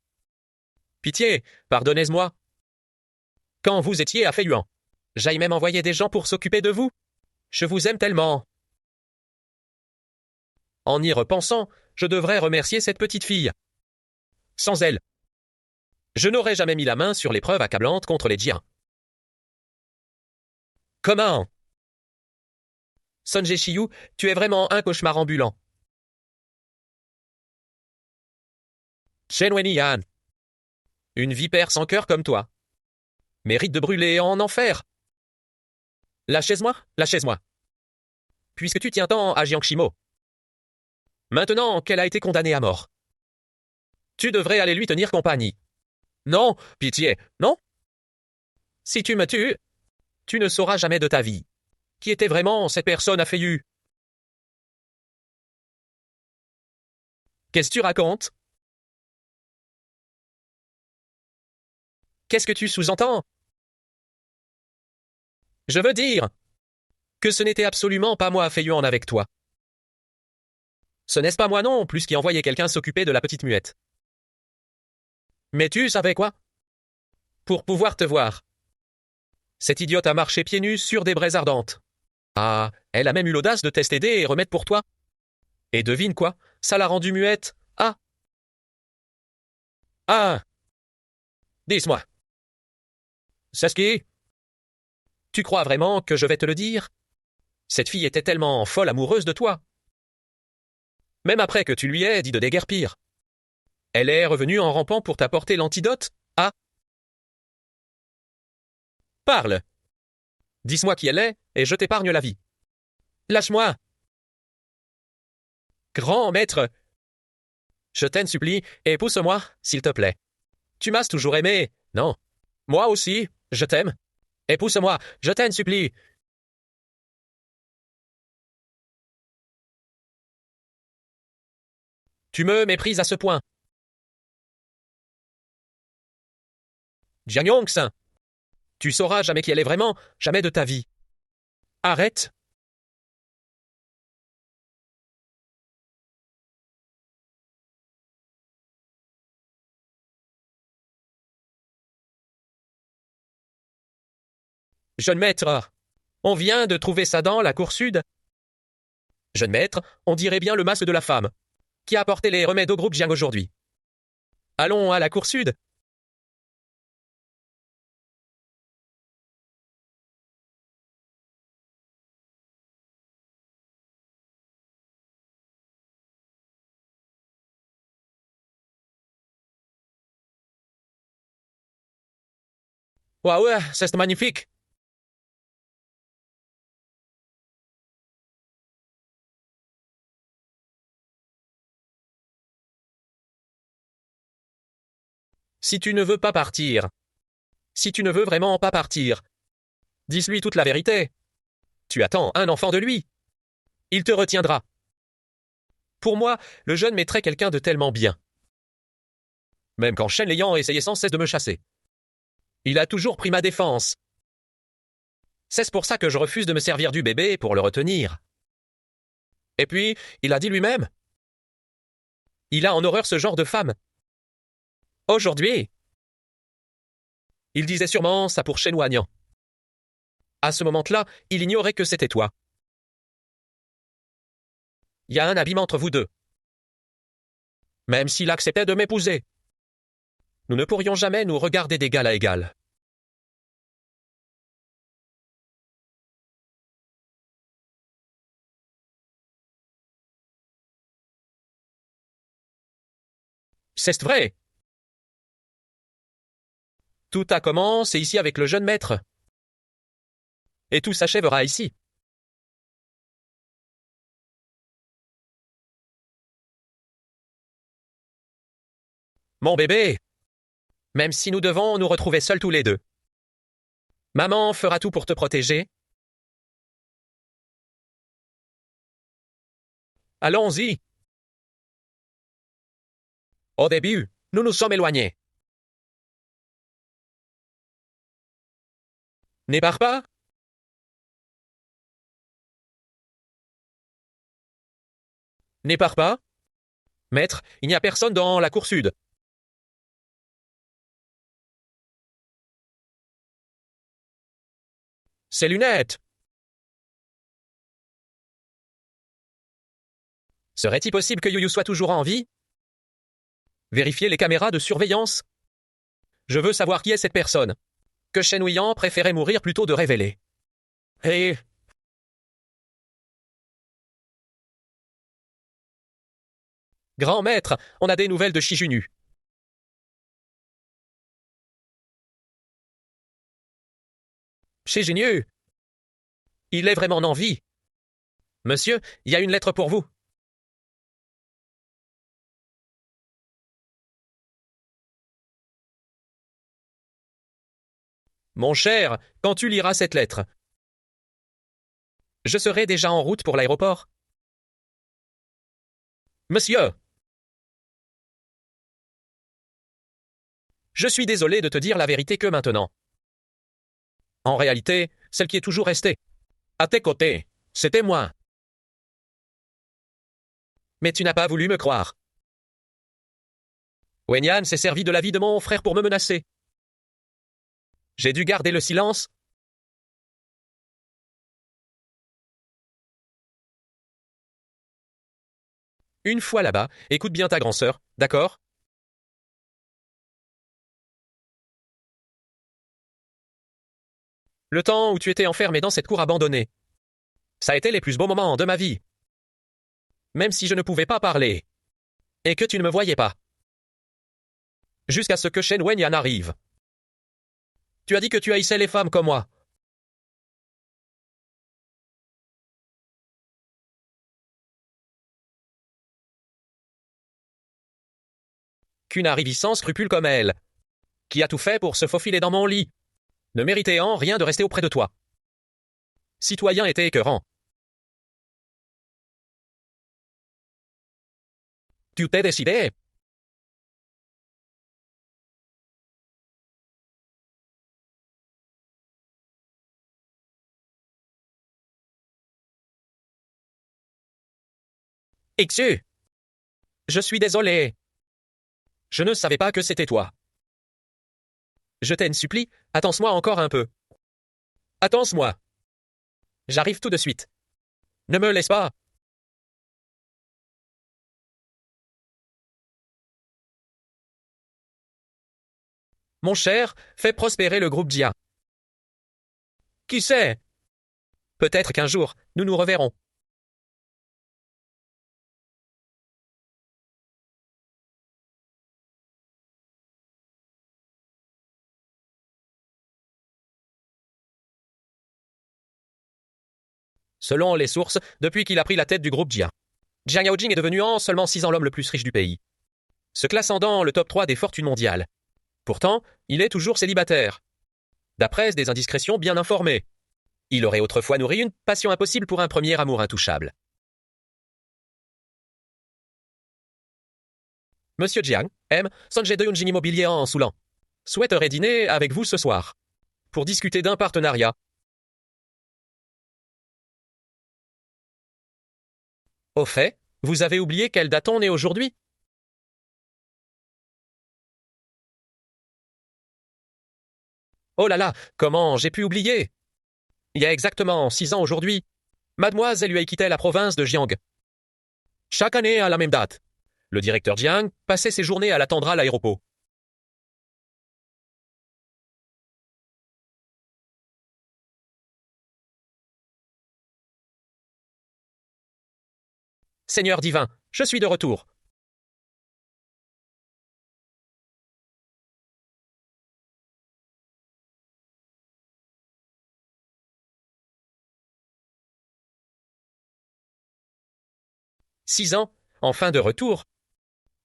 Pitié, pardonnez-moi. Quand vous étiez à Feiyuan, j'aille même envoyer des gens pour s'occuper de vous. Je vous aime tellement. En y repensant, je devrais remercier cette petite fille. Sans elle, je n'aurais jamais mis la main sur les preuves accablantes contre les Jiang. Comment? Sonje Shiyu, tu es vraiment un cauchemar ambulant. Shen Wenyan. Une vipère sans cœur comme toi. mérite de brûler en enfer. Lâchez-moi, lâchez-moi. Puisque tu tiens tant à Jiang Shimo. Maintenant qu'elle a été condamnée à mort. Tu devrais aller lui tenir compagnie. Non, pitié, non. Si tu me tues, tu ne sauras jamais de ta vie. Qui était vraiment cette personne à Feiyu? Qu'est-ce que tu racontes? Qu'est-ce que tu sous-entends? Je veux dire que ce n'était absolument pas moi à Feiyuan avec toi. Ce n'est pas moi non plus qui envoyais quelqu'un s'occuper de la petite muette. Mais tu savais quoi? Pour pouvoir te voir. Cette idiote a marché pieds nus sur des braises ardentes. Ah, elle a même eu l'audace de t'aider et remettre pour toi. Et devine quoi? Ça l'a rendue muette. Ah! Ah! Dis-moi. Sasuke? Tu crois vraiment que je vais te le dire? Cette fille était tellement folle amoureuse de toi. Même après que tu lui aies dit de déguerpir. Elle est revenue en rampant pour t'apporter l'antidote. Ah! Parle! Dis-moi qui elle est, et je t'épargne la vie. Lâche-moi! Grand maître! Je t'en supplie, épouse-moi, s'il te plaît. Tu m'as toujours aimé, non? Moi aussi, je t'aime. Épouse-moi, je t'en supplie. Tu me méprises à ce point. Jiang Yongsan, tu sauras jamais qui elle est vraiment, jamais de ta vie. Arrête! Jeune maître, on vient de trouver ça dans la cour sud. Jeune maître, on dirait bien le masque de la femme, qui a apporté les remèdes au groupe Jiang aujourd'hui. Allons à la cour sud. Waouh, c'est magnifique! Si tu ne veux pas partir, si tu ne veux vraiment pas partir, dis-lui toute la vérité. Tu attends un enfant de lui. Il te retiendra. Pour moi, le jeune maître est quelqu'un de tellement bien. Même quand Shen Liang essayait sans cesse de me chasser. Il a toujours pris ma défense. C'est pour ça que je refuse de me servir du bébé pour le retenir. Et puis, il a dit lui-même. Il a en horreur ce genre de femme. Aujourd'hui, il disait sûrement ça pour Shen Wanyan. À ce moment-là, il ignorait que c'était toi. Il y a un abîme entre vous deux. Même s'il acceptait de m'épouser. Nous ne pourrions jamais nous regarder d'égal à égal. C'est vrai. Tout a commencé ici avec le jeune maître. Et tout s'achèvera ici. Mon bébé, même si nous devons nous retrouver seuls tous les deux. Maman fera tout pour te protéger. Allons-y. Au début, nous nous sommes éloignés. N'épare pas. N'épare pas. Maître, il n'y a personne dans la cour sud. Ses lunettes. Serait-il possible que Yu Yu soit toujours en vie? Vérifiez les caméras de surveillance. Je veux savoir qui est cette personne. Que Shen Wuyan préférait mourir plutôt de révéler. Et... Grand maître, on a des nouvelles de Shijunu. C'est génieux. Il est vraiment en vie. Monsieur, il y a une lettre pour vous. Mon cher, quand tu liras cette lettre, je serai déjà en route pour l'aéroport. Monsieur, je suis désolé de te dire la vérité que maintenant. En réalité, celle qui est toujours restée. À tes côtés, c'était moi. Mais tu n'as pas voulu me croire. Wenyan s'est servi de la vie de mon frère pour me menacer. J'ai dû garder le silence. Une fois là-bas, écoute bien ta grand-sœur, d'accord? Le temps où tu étais enfermé dans cette cour abandonnée. Ça a été les plus beaux moments de ma vie. Même si je ne pouvais pas parler. Et que tu ne me voyais pas. Jusqu'à ce que Shen Wenyan arrive. Tu as dit que tu haïssais les femmes comme moi. Qu'une arrivée sans scrupule comme elle, qui a tout fait pour se faufiler dans mon lit, ne méritait en rien de rester auprès de toi. Citoyen était écœurant. Tu t'es décidé. Ixu, je suis désolé. Je ne savais pas que c'était toi. Je t'en supplie, attends-moi encore un peu. Attends-moi. J'arrive tout de suite. Ne me laisse pas. Mon cher, fais prospérer le groupe Dia. Qui sait? Peut-être qu'un jour, nous nous reverrons. Selon les sources, depuis qu'il a pris la tête du groupe Jia, Jiang Yaojing est devenu en seulement 6 ans l'homme le plus riche du pays, se classant dans le top 3 des fortunes mondiales. Pourtant, il est toujours célibataire. D'après des indiscrétions bien informées, il aurait autrefois nourri une passion impossible pour un premier amour intouchable. Monsieur Jiang, M, Sanjay de Yunjin Immobilier en Soulan, souhaiterait dîner avec vous ce soir, pour discuter d'un partenariat. Au fait, vous avez oublié quelle date on est aujourd'hui? Oh là là, comment j'ai pu oublier? Il y a exactement 6 ans aujourd'hui, mademoiselle lui quitté la province de Jiang. Chaque année à la même date, le directeur Jiang passait ses journées à l'attendre à l'aéroport. Seigneur divin, je suis de retour. 6 ans, enfin de retour.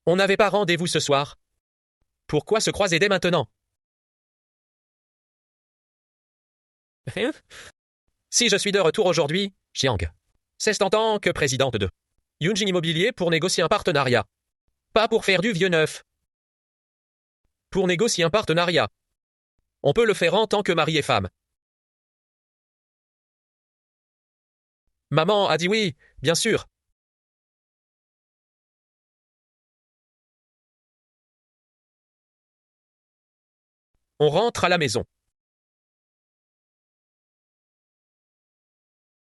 On n'avait pas rendez-vous ce soir. Pourquoi se croiser dès maintenant? Hein? Si je suis de retour aujourd'hui, Jiang, c'est en tant que présidente de Yunjin Immobilier pour négocier un partenariat. Pas pour faire du vieux neuf. Pour négocier un partenariat. On peut le faire en tant que mari et femme. Maman a dit oui, bien sûr. On rentre à la maison.